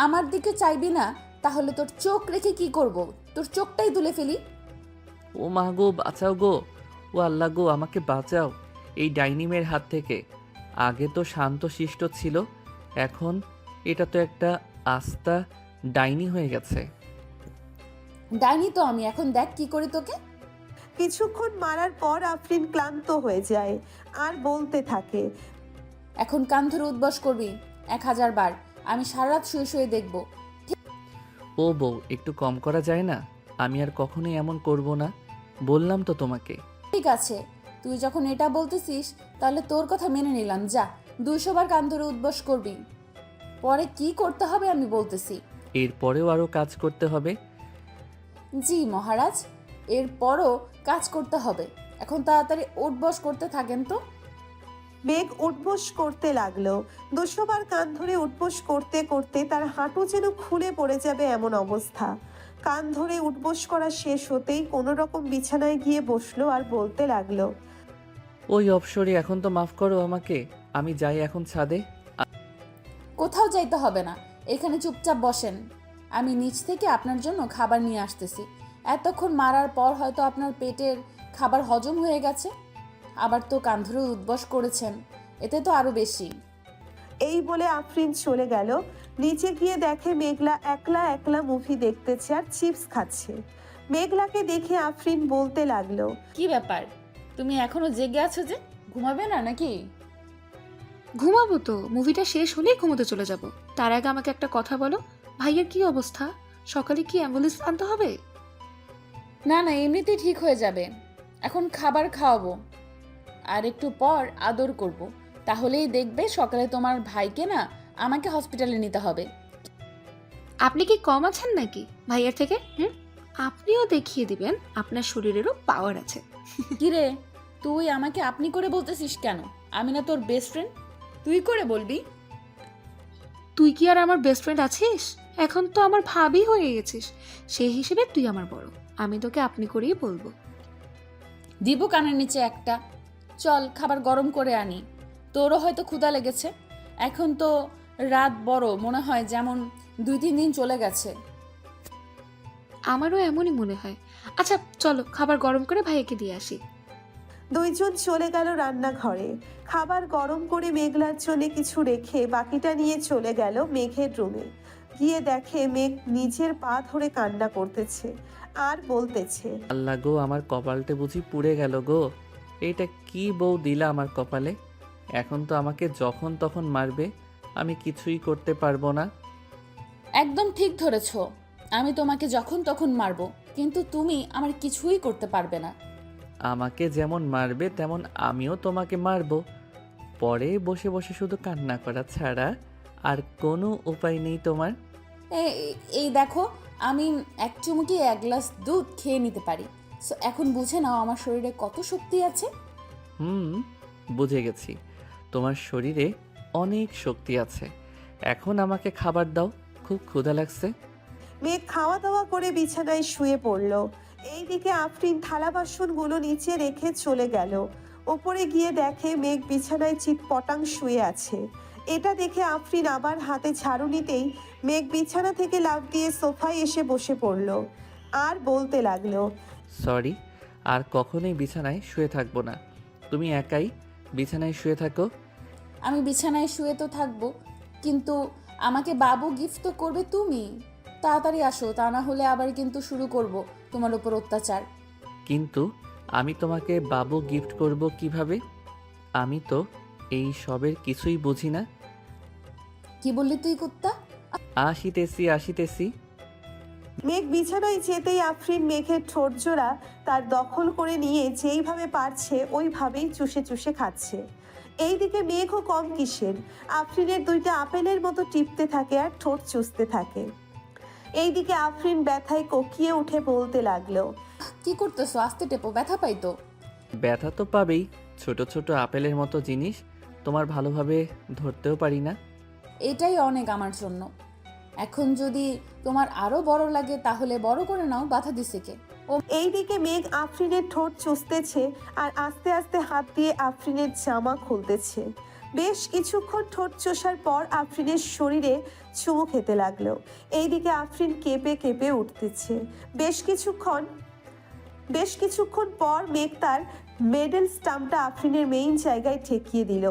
আমার দিকে চাইবি না? তাহলে তোর চোখ রেখে কি করব? তোর চোখটাই তুলে ফেলি। ও মা গো, বাঁচাও গো। ও আল্লাহ গো, আমাকে বাঁচাও এই ডাইনি মেয়ের হাত থেকে। আগে তো শান্ত শিষ্ট ছিল, এখন এটা তো একটা আস্তা ডাইনি হয়ে গেছে। ডাইনি তো আমি, এখন দেখ কি করি তোকে। কিছুক্ষণ মারার পর আফরিন ক্লান্ত হয়ে যায় আর বলতে থাকে, এখন কান ধরে উদ্বাস করবি 1000 বার, আমি সারা রাত শুয়ে শুয়ে দেখব। ও বউ, একটু কম করা যায় না? আমি আর কখনোই এমন করব না, বললাম তো তোমাকে। ঠিক আছে, তুই যখন এটা বলতেছিস তাহলে তোর কথা মেনে নিলাম। যা, 200 বার কান ধরে উদ্বাস করবি। পরে কি করতে হবে আমি বলতেছি। এরপরেও আরও কাজ করতে হবে। জি মহারাজ, এরপরও কাজ করতে হবে। এখন তাড়াতাড়ি উঠবস করতে থাকেন তো। মেঘ উঠবোস করতে লাগলো। 200 বার কান ধরে উঠবোস করতে করতে তার হাঁটু যেন খুলে পড়ে যাবে এমন অবস্থা। কান ধরে উঠবোস করা শেষ হতেই কোনো রকম বিছানায় গিয়ে বসলো আর বলতে লাগলো, ওই অপসরে, এখন তো মাফ করো আমাকে, আমি যাই এখন ছাদে। কোথাও যাইতে হবে না, এখানে চুপচাপ বসেন। আমি নিচ থেকে আপনার জন্য খাবার নিয়ে আসতেছি। এতক্ষণ মারার পর হয়তো আপনার পেটের খাবার হজম হয়ে গেছে, আবার তো কান ধরে উদ্বাস করেছেন, এতে তো আরো বেশি। এই বলে আফরিন চলে গেল। নিচে গিয়ে দেখে মেঘলা একলা একলা মুভি দেখতেছে আর চিপস খাচ্ছে। মেঘলাকে দেখে আফরিন বলতে লাগলো, কি ব্যাপার, তুমি এখনো জেগে আছো যে? ঘুমাবে না নাকি? ঘুমাবো তো, মুভিটা শেষ হলেই ঘুমোতে চলে যাব। তার আগে আমাকে একটা কথা বলো, ভাইয়ের কি অবস্থা? সকালে কি অ্যাম্বুলেন্স আনতে হবে? না না, এমনিতেই ঠিক হয়ে যাবে। এখন খাবার খাওয়াবো আর একটু পর আদর করব, তাহলেই দেখবে সকালে তোমার ভাইকে না আমাকে হসপিটালে নিতে হবে। আপনি কি কম আছেন নাকি ভাইয়ার থেকে? আপনিও দেখিয়ে দিবেন আপনার শরীরেরও পাওয়ার আছে। কিরে, তুই আমাকে আপনি করে বলতেছিস কেন? আমি না তোর বেস্ট ফ্রেন্ড, তুই করে বলবি? তুই কি আর আমার বেস্ট ফ্রেন্ড আছিস? এখন তো আমার ভাবি হয়ে গেছিস, সেই হিসেবে তুই আমার বড়, আমি তোকে আপনি করেই বলবো। দিব কানের নিচে একটা। চল খাবার গরম করে আনি, তোরও হয়তো ক্ষুধা লেগেছে। এখন তো রাত বড়, মনে হয় যেমন 2-3 দিন চলে গেছে। আমারও এমনই মনে হয়। আচ্ছা চলো খাবার গরম করে ভাইয়াকে দিয়ে আসি। দুইজন চলে গেল রান্নাঘরে। খাবার গরম করে মেঘলার জন্য কিছু রেখে বাকিটা নিয়ে চলে গেল মেঘের রুমে। গিয়ে দেখে মেঘ নিজের পা ধরে কান্না করতেছে আর বলতেছে, আল্লাহ গো, আমার কপালটা বুঝি পুড়ে গেল গো। এইটা কি বউ দিলা আমার কপালে। এখন তো আমাকে যখন তখন মারবে, আমি কিছুই করতে পারবো না। একদম ঠিক ধরেছ, আমি তোমাকে যখন তখন মারবো, কিন্তু তুমি আমার কিছুই করতে পারবে না। আমাকে যেমন মারবে তেমন আমিও তোমাকে মারবো। পরে বসে বসে শুধু কান্না করা ছাড়া আর কোনো উপায় নেই তোমার। এই দেখো, আমি এক চুমুকি 1 গ্লাস দুধ খেয়ে নিতে পারি। সো এখন বুঝে নাও আমার শরীরে কত শক্তি আছে। বুঝে গেছি, তোমার শরীরে অনেক শক্তি আছে। এখন আমাকে খাবার দাও, খুব ক্ষুধা লাগছে। মেঘ খাওয়া দাওয়া করে বিছানায় শুয়ে পড়ল। এইদিকে আফরিন থালা বাসনগুলো নিচে রেখে চলে গেল। ওপরে গিয়ে দেখে মেঘ বিছানায় চিৎপটাং শুয়ে আছে। এটা দেখে আফরিন আবার হাতে ঝাড়ু নিতেই মেঘ বিছানা থেকে লাফ দিয়ে সোফায় এসে বসে পড়ল আর বলতে লাগলো, সরি, আর কখনোই বিছানায় শুয়ে থাকবো না। তুমি একাই বিছানায় শুয়ে থাকো। আমি বিছানায় শুয়ে তো থাকবো, কিন্তু আমাকে বাবু গিফট তো করবে তুমি। তাড়াতাড়ি আসো, তা না হলে আবার কিন্তু শুরু করব তোমার উপর অত্যাচার। কিন্তু আমি তোমাকে বাবু গিফট করব কিভাবে? আমি তো এই সবের কিছুই বুঝি না। কি বললি তুই কুত্তা? আসিতেছি। মেঘ বিছানায় যেতেই আফরিন মেঘের ঠোঁট জোড়া তার দখল করে নিয়ে যেইভাবে পারছে ওইভাবেই চুষে চুষে খাচ্ছে। এইদিকে মেঘও কম কিসের, আফরিনের 2টা আপেলের মতো টিপতে থাকে আর ঠোঁট চুষতে থাকে। এইদিকে আফরিন ব্যথায় কোকিয়ে উঠে বলতে লাগলো, কি করতেছো? আস্তে টেপো, ব্যথা পাই তো। ব্যথা তো পাবেই, ছোট ছোট আপেলের মতো জিনিস তোমার ভালোভাবে ধরতেও পারি না। এটাই অনেক আমার জন্য। এখন যদি তোমার আরো বড় লাগে তাহলে বড় করে নাও, বাধা দিছে কে? এইদিকে মেঘ আফরিনের ঠোঁট চুষতেছে আর আস্তে আস্তে হাত দিয়ে আফরিনের জামা খুলতেছে। বেশ কিছুক্ষণ ঠোঁট চষার পর আফরিনের শরীরে চুমু খেতে লাগলো। এইদিকে আফরিন কেঁপে কেঁপে উঠতেছে। বেশ কিছুক্ষণ পর মেঘ তার মেডেল স্টাম্পটা আফরিনের মেইন জায়গায় ঠেকিয়ে দিল।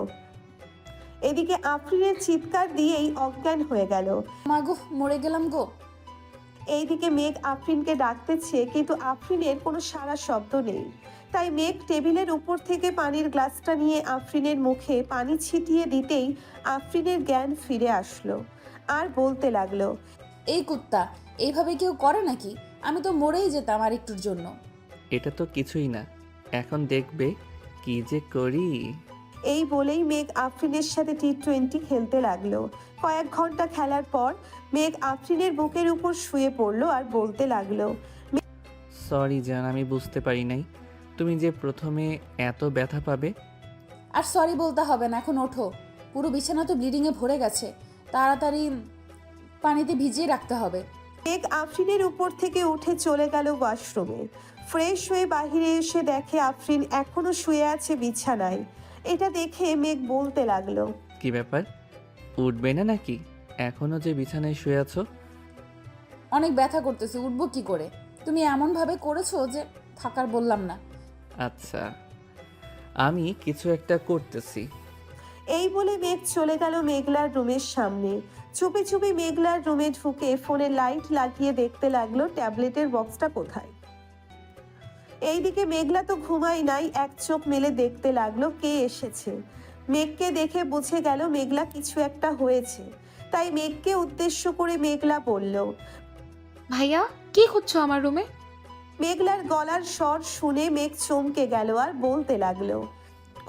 এদিকে আফরিনের চিৎকার দিয়েই অজ্ঞান হয়ে গেল। মাগো, মরে গেলাম গো। এইদিকে মেঘ আফরিনকে ডাকতেছে, কিন্তু আফরিনের কোনো সাড়া শব্দ নেই। তাই মেঘ টেবিলের উপর থেকে পানির গ্লাসটা নিয়ে আফরিনের মুখে পানি ছিটিয়ে দিতেই আফরিনের জ্ঞান ফিরে আসলো আর বলতে লাগলো, এই কুত্তা, এইভাবে কেউ করে নাকি? আমি তো মরেই যেতাম আর একটুর জন্য। এটা তো কিছুই না, এখন দেখবে কি যে করি। এই বলেই মেঘ আফরিনের সাথে T20 খেলতে লাগলো। কয়েক ঘন্টা খেলার পর মেঘ আফরিনের বুকের উপর শুয়ে পড়লো আর বলতে লাগলো, সরি জান, আমি বুঝতে পারি নাই তুমি যে প্রথমে এত ব্যথা পাবে। আর সরি বলতে হবে না, এখন ওঠো। পুরো বিছানা তো ব্লিডিংয়ে ভরে গেছে, তাড়াতাড়ি পানিতে ভিজিয়ে রাখতে হবে। মেঘ আফরিনের উপর থেকে উঠে চলে গেল ওয়াশরুমে। ফ্রেশ হয়ে বাহিরে এসে দেখে আফরিন এখনো শুয়ে আছে বিছানায়। এটা দেখে মেঘ বলতে লাগলো, কি ব্যাপার, উঠবে না নাকি? এখনো যে বিছানায় শুয়ে আছো। অনেক ব্যথা করতেছে, উঠবো কি করে? তুমি এমন ভাবে করেছো যে থাকার বললাম না। আচ্ছা, আমি কিছু একটা করতেছি। এই বলে মেঘ চলে গেল মেঘলার রুমের সামনে। চুপি চুপি মেঘলার রুমে ঢুকে ফোনে লাইট লাগিয়ে দেখতে লাগলো ট্যাবলেটের বক্সটা কোথায়। এইদিকে মেঘলা তো ঘুমাই নাই, এক চোখ মেলে দেখতে লাগলো কে এসেছে। মেঘকে দেখে বুঝে গেল মেঘলা কিছু একটা হয়েছে, তাই মেঘকে উদ্দেশ্য করে মেঘলা বলল, ভাইয়া, কি করছো আমার রুমে? মেঘলার গলার স্বর শুনে মেঘ চমকে গেল আর বলতে লাগলো,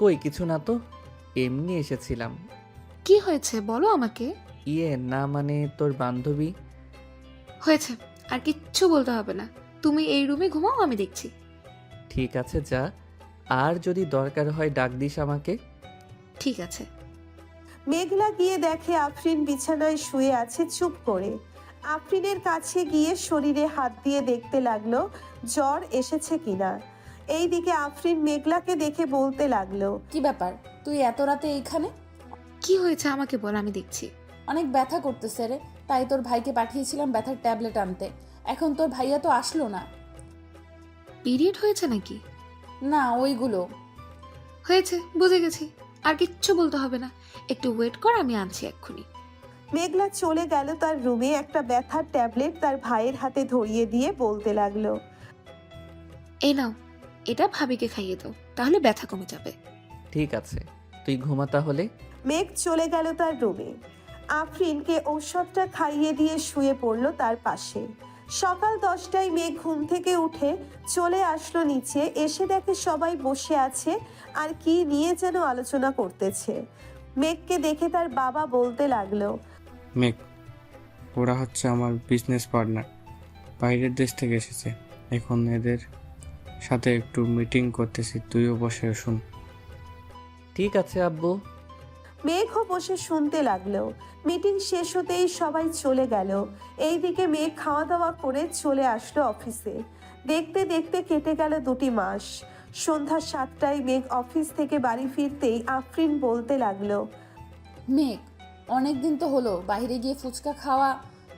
কই কিছু না তো, এমনি এসেছিলাম। কি হয়েছে বলো আমাকে। না মানে তোর বান্ধবী। হয়েছে, আর কিচ্ছু বলতে হবে না। তুমি এই রুমে ঘুমাও, আমি দেখছি। ঠিক আছে যা, আর যদি দরকার হয় ডাক দিস আমাকে। ঠিক আছে। মেঘলা গিয়ে দেখে আফরিন বিছানায় শুয়ে আছে চুপ করে। আফরিনের কাছে গিয়ে শরীরে হাত দিয়ে দেখতে লাগলো জ্বর এসেছে কিনা। এইদিকে আফরিন মেঘলাকে দেখে বলতে লাগলো, কি ব্যাপার, তুই এত রাতে এইখানে? কি হয়েছে আমাকে বল, আমি দেখছি। অনেক ব্যথা করতেছে রে, তাই তোর ভাইকে পাঠিয়েছিলাম ব্যথার ট্যাবলেট আনতে। এখন তোর ভাইয়া তো আসলো না। পিরিয়ড হয়েছে নাকি? না, ওইগুলো হয়েছে, বুঝে গেছি। আর কিচ্ছু বলতে হবে না, একটু ওয়েট কর, আমি আনছি এক্ষুনি। মেঘলা চলে গেল তার রুমে, একটা ব্যথার ট্যাবলেট তার ভাইয়ের হাতে ধরিয়ে দিয়ে বলতে লাগলো, এই নাও, এটা ভাবিকে খাইয়ে দাও, তাহলে ব্যথা কমে যাবে। ঠিক আছে, তুই ঘুমা তাহলে। মেঘ চলে গেল তার রুমে। আফরিনকে ঔষধটা খাইয়ে দিয়ে শুয়ে পড়ল তার পাশে। সকাল 10টায় মেঘ ঘুম থেকে উঠে চলে আসলো নিচে, এসে দেখে সবাই বসে আছে আর কি নিয়ে যেন আলোচনা করতেছে। মেঘকে দেখে তার বাবা বলতে লাগলো, মেঘ, ওরা হচ্ছে আমার বিজনেস পার্টনার, বাইরের দেশ থেকে এসেছে। এখন এদের সাথে একটু মিটিং করতেছি, তুইও বসে শুন। ঠিক আছে আব্বু। মেঘও বসে শুনতে লাগলো। মিটিং শেষ হতেই সবাই চলে গেল। এইদিকে মেঘ খাওয়া দাওয়া করে চলে আসলো অফিসে। দেখতে দেখতে কেটে গেল 2 মাস। সন্ধ্যা 7টায় মেঘ অফিস থেকে বাড়ি ফিরতেই আফরিন বলতে লাগলো, মেঘ, অনেক দিন তো হলো বাইরে গিয়ে ফুচকা খাওয়া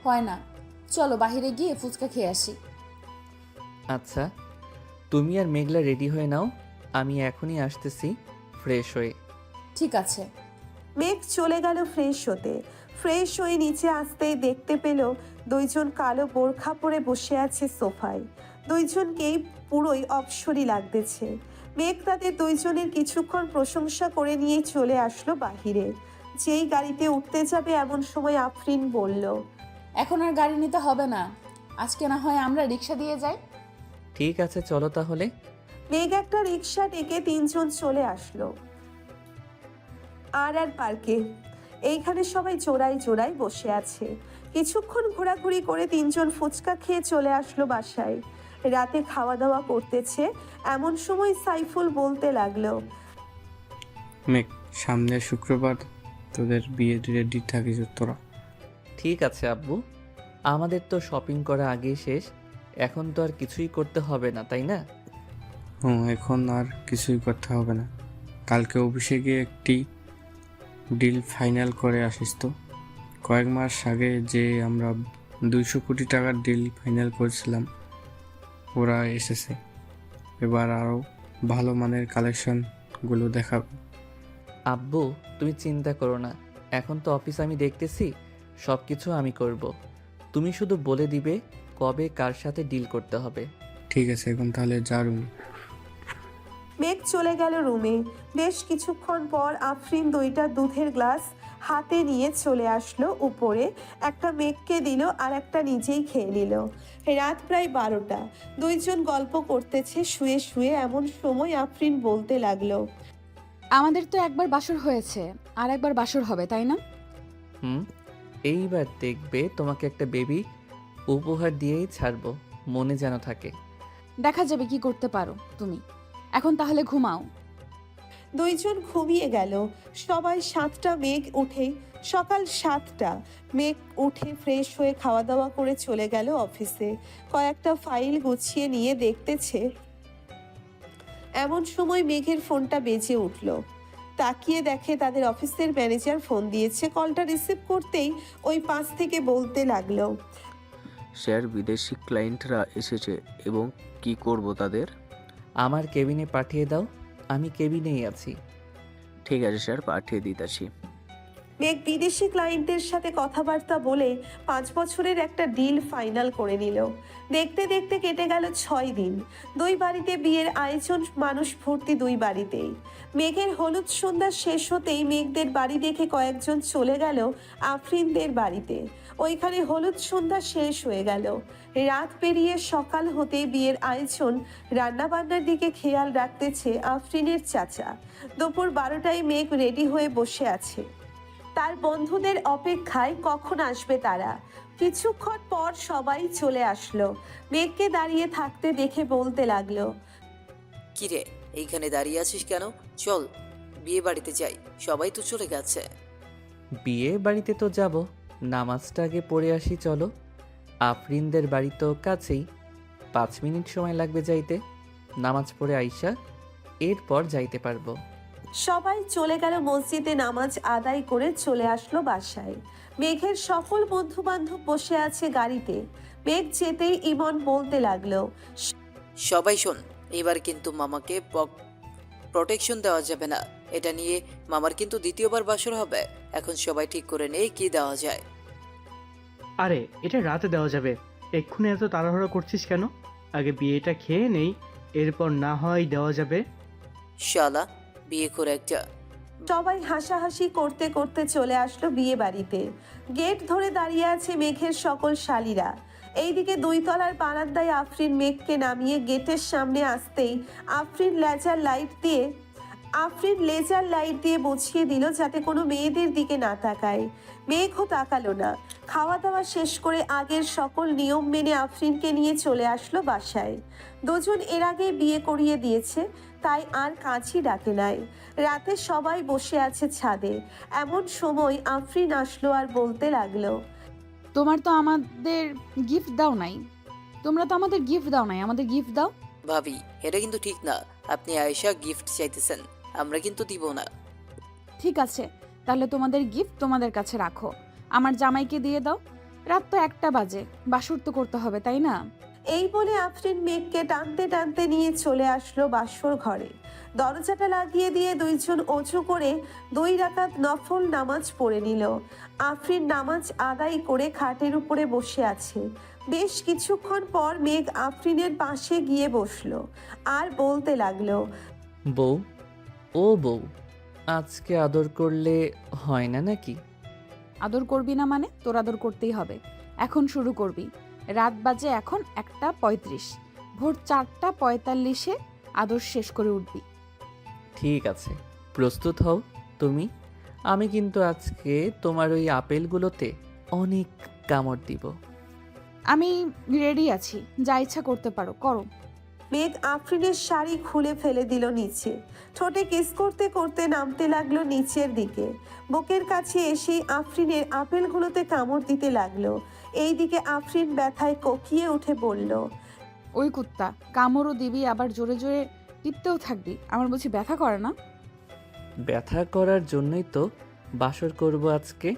হয় না, চলো বাইরে গিয়ে ফুচকা খেয়ে আসি। আচ্ছা, তুমি আর মেঘলা রেডি হয়ে নাও, আমি এখনই আসতেছি ফ্রেশ হয়ে। ঠিক আছে। মেঘ চলে গেল ফ্রেশ হতে। ফ্রেশ হয়ে নিচে আসতেই দেখতে পেল 2 জন কালো বোরখা পরে বসে আছে সোফায়। 2 জনকেই পুরোই অপসরী লাগতেছে। মেঘ তাদের 2 জনের কিছুক্ষণ প্রশংসা করে নিয়ে চলে আসলো বাহিরে। যেই গাড়িতে উঠতে যাবে এমন সময় আফরিন বলল, এখন আর গাড়ি নিতে হবে না, আজকে না হয় আমরা রিক্সা দিয়ে যাই। ঠিক আছে, চলো তাহলে। মেঘ একটা রিক্সা ডেকে 3 জন চলে আসলো আর পার্কে। এইখানে সবাই জোড়ায় জোড়ায় বসে আছে। কিছুক্ষণ ঘোরাঘুরি করে 3 জন ফুচকা খেয়ে চলে আসলো বাসায়। রাতে খাওয়া দাওয়া করতেছে এমন সময় সাইফুল বলতে লাগলো, মেঘ, সামনের শুক্রবার তোদের বিয়ে রেডি থাকিস তোরা। ঠিক আছে আব্বু, আমাদের তো শপিং করা আগেই শেষ, এখন তো আর কিছুই করতে হবে না, তাই না? এখন আর কিছুই করতে হবে না। কালকে অফিসে গিয়ে একটি ডিল ফাইনাল করে আসিস তো। কয়েক মাস আগে যে আমরা 200 কোটি টাকার ডিল ফাইনাল করেছিলাম, ওরা এসেছে। এবার আরও ভালো মানের কালেকশনগুলো দেখাবো। আব্বু, তুমি চিন্তা করো না, এখন তো অফিস আমি দেখতেছি, সব কিছু আমি করব। তুমি শুধু বলে দিবে কবে কার সাথে ডিল করতে হবে। ঠিক আছে, এখন তাহলে যা রুম। মেঘ চলে গেল রুমে। বেশ কিছুক্ষণ পর আফরিন 2টা দুধের গ্লাস হাতে নিয়ে চলে আসলো উপরে। একটা মেঘকে দিল আর একটা নিজেই খেয়ে নিল। রাত প্রায় 12টা। 2 জন গল্প করতেছে শুয়ে শুয়ে। এমন সময় আফরিন বলতে লাগলো, আমাদের তো একবার বাসর হয়েছে, আর একবার বাসর হবে, তাই না? এইবার দেখবে তোমাকে একটা বেবি উপহার দিয়েই ছাড়বো, মনে যেন থাকে। দেখা যাবে কি করতে পারো তুমি। এখন তাহলে ঘুমাও। 2 জন ঘুমিয়ে গেল। সবাই 7টা মেঘ উঠে সকাল 7টা মেঘ উঠে ফ্রেশ হয়ে খাওয়া দাওয়া করে চলে গেল অফিসে। কয়েকটা ফাইল গুছিয়ে নিয়ে দেখতেছে এমন সময় মেঘের ফোনটা বেজে উঠল। তাকিয়ে দেখে তাদের অফিসের ম্যানেজার ফোন দিয়েছে। কলটা রিসিভ করতেই ওই পাশ থেকে বলতে লাগলো, স্যার, বিদেশি ক্লায়েন্টরা এসেছে এবং কি করব তাদের? আমার কেবিনে পাঠিয়ে দাও, আমি কেবিনেই আছি। ঠিক আছে স্যার, পাঠিয়ে দিতেছি। মেঘ বিদেশি ক্লায়েন্টের সাথে কথাবার্তা বলে 5 বছরের একটা ডিল ফাইনাল করে নিল। দেখতে দেখতে কেটে গেল 6 দিন। 2 বাড়িতে বিয়ের আয়োজন, মানুষ ভর্তি 2 বাড়িতেই। মেঘের হলুদ সন্ধ্যা শেষ হতেই মেঘদের বাড়ি দেখে কয়েকজন চলে গেল আফরিনদের বাড়িতে। ওইখানে হলুদ সন্ধ্যা শেষ হয়ে গেল। রাত পেরিয়ে সকাল হতেই বিয়ের আয়োজন, রান্নাবান্নার দিকে খেয়াল রাখতেছে আফরিনের চাচা। দুপুর 12টায় মেঘ রেডি হয়ে বসে আছে তার বন্ধুদের অপেক্ষায়, কখন আসবে তারা। কিছুক্ষণ পর সবাই চলে আসলো। মেঘকে দাঁড়িয়ে থাকতে দেখে বলতে লাগলো, কিরে, এইখানে দাঁড়িয়ে আছিস কেন? চল বিয়ে বাড়িতে যাই, সবাই তো চলে গেছে। বিয়ে বাড়িতে তো যাব, নামাজটা আগে পড়ে আসি চলো। আফরিনদের বাড়ি তো কাছেই, 5 মিনিট সময় লাগবে যাইতে। নামাজ পড়ে আইসা এরপর যাইতে পারবো। সবাই চলে গেল মসজিদে নামাজ আদায় করে চলে আসলো বাসায়। মেঘের সকল বন্ধু বান্ধব বসে আছে গাড়িতে। মেঘ যেতেই ইমন বলতে লাগলো, সবাই শোন, এবার কিন্তু মামাকে প্রোটেকশন দেওয়া যাবে না। এটা নিয়ে মামার কিন্তু দ্বিতীয়বার বাসর হবে। এখন সবাই ঠিক করে নেই কি দেওয়া যায়। আরে এটা রাতে দেওয়া যাবে, এক্ষুনি এত তাড়াহুড়ো করছিস কেন? আগে বিয়েটা খেয়ে নেই, এরপর না হয় দেওয়া যাবে। শালা বিয়ে করে একটা। সবাই হাসাহাসি করতে করতে চলে আসলো বিয়ে বাড়িতে। গেট ধরে দাঁড়িয়ে আছে মেঘের সকল শালীরা। এইদিকে 2 তলার বারান্দায় আফরিন মেঘকে নামিয়ে গেটের সামনে আসতেই আফরিন লেজার লাইট দিয়ে বুঝিয়ে দিল যাতে কোনো মেয়েদের দিকে না তাকায়। মেঘও তাকালো না। খাওয়া দাওয়া শেষ করে আগের সকল নিয়ম মেনে আফরিনকে নিয়ে চলে আসলো বাসায়। দুজন এর আগে বিয়ে করিয়ে দিয়েছে, তাই আর কাজই ডাকে নাই। রাতে সবাই বসে আছে ছাদে। এমন সময় আফরিন আসলো আর বলতে লাগলো, তোমার তো আমাদের গিফট দাও নাই। তোমরা তো আমাদের গিফট দাও নাই, আমাদের গিফট দাও। ভাবি এটা কিন্তু ঠিক না, আপনি আয়েশা গিফট চাইতেছেন, আমরা কিন্তু দিব না। ঠিক আছে, তাহলে তোমাদের গিফট তোমাদের কাছে রাখো, আমার জামাইকে দিয়ে দাও। রাত তো 1টা বাজে, বাসর তো করতে হবে তাই না? এই বলে আফরিন মেঘকে টানতে টানতে নিয়ে চলে আসলো বাসর ঘরে। দরজাটা লাগিয়ে দিয়ে দুইজন অজু করে 2 রাকাত নফল নামাজ পড়ে নিল। আফরিন নামাজ আদায় করে খাটের উপরে বসে আছে। বেশ কিছুক্ষণ পর মেঘ আফরিনের পাশে গিয়ে বসলো আর বলতে লাগলো, বউ, ও বউ, আজকে আদর করলে হয় না নাকি? আদর করবি না মানে? তোর আদর করতেই হবে। এখন শুরু করবি। রাত বাজে এখন 1:35, ভোর 4:45-এ আদর শেষ করে উঠবি। ঠিক আছে, প্রস্তুত হও তুমি। আমি কিন্তু আজকে তোমার ওই আপেলগুলোতে অনেক কামড় দিব। আমি রেডি আছি, যা ইচ্ছা করতে পারো, করো। মেঘ আফরিনের শাড়ি খুলে ফেলে দিল নিচে। ঠোঁটে কিস করতে করতে নামতে লাগলো নিচের দিকে। বুকের কাছে এসে আফরিনের আপেলগুলোতে কামড় দিতে লাগলো। এইদিকে আফরিন ব্যথায় কোকিয়ে উঠে বলল, ওই কুত্তা, কামড়ও দিবি আবার জোরে জোরে টিপতেও থাকবি, আমার বুঝি ব্যথা করে না? ব্যথা করার জন্যই তো বাসর করব আজকে।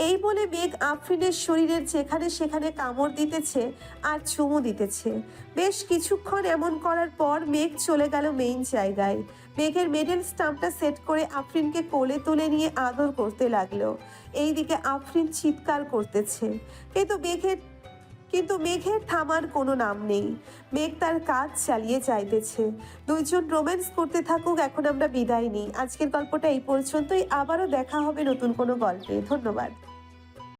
এই বলে মেঘ আফরিনের শরীরের যেখানে সেখানে কামড় দিতেছে আর চুমু দিতেছে। বেশ কিছুক্ষণ এমন করার পর মেঘ চলে গেল মেইন জায়গায়। মেঘের মেডেল স্টাম্পটা সেট করে আফরিনকে কোলে তুলে নিয়ে আদর করতে লাগলো। এইদিকে আফরিন চিৎকার করতেছে, কিন্তু মেঘের থামার কোনো নাম নেই। মেঘ তার কাজ চালিয়ে যাইতেছে। দুইজন রোম্যান্স করতে থাকুক, এখন আমরা বিদায় নিই। আজকের গল্পটা এই পর্যন্তই। আবারও দেখা হবে নতুন কোনো গল্পে। ধন্যবাদ।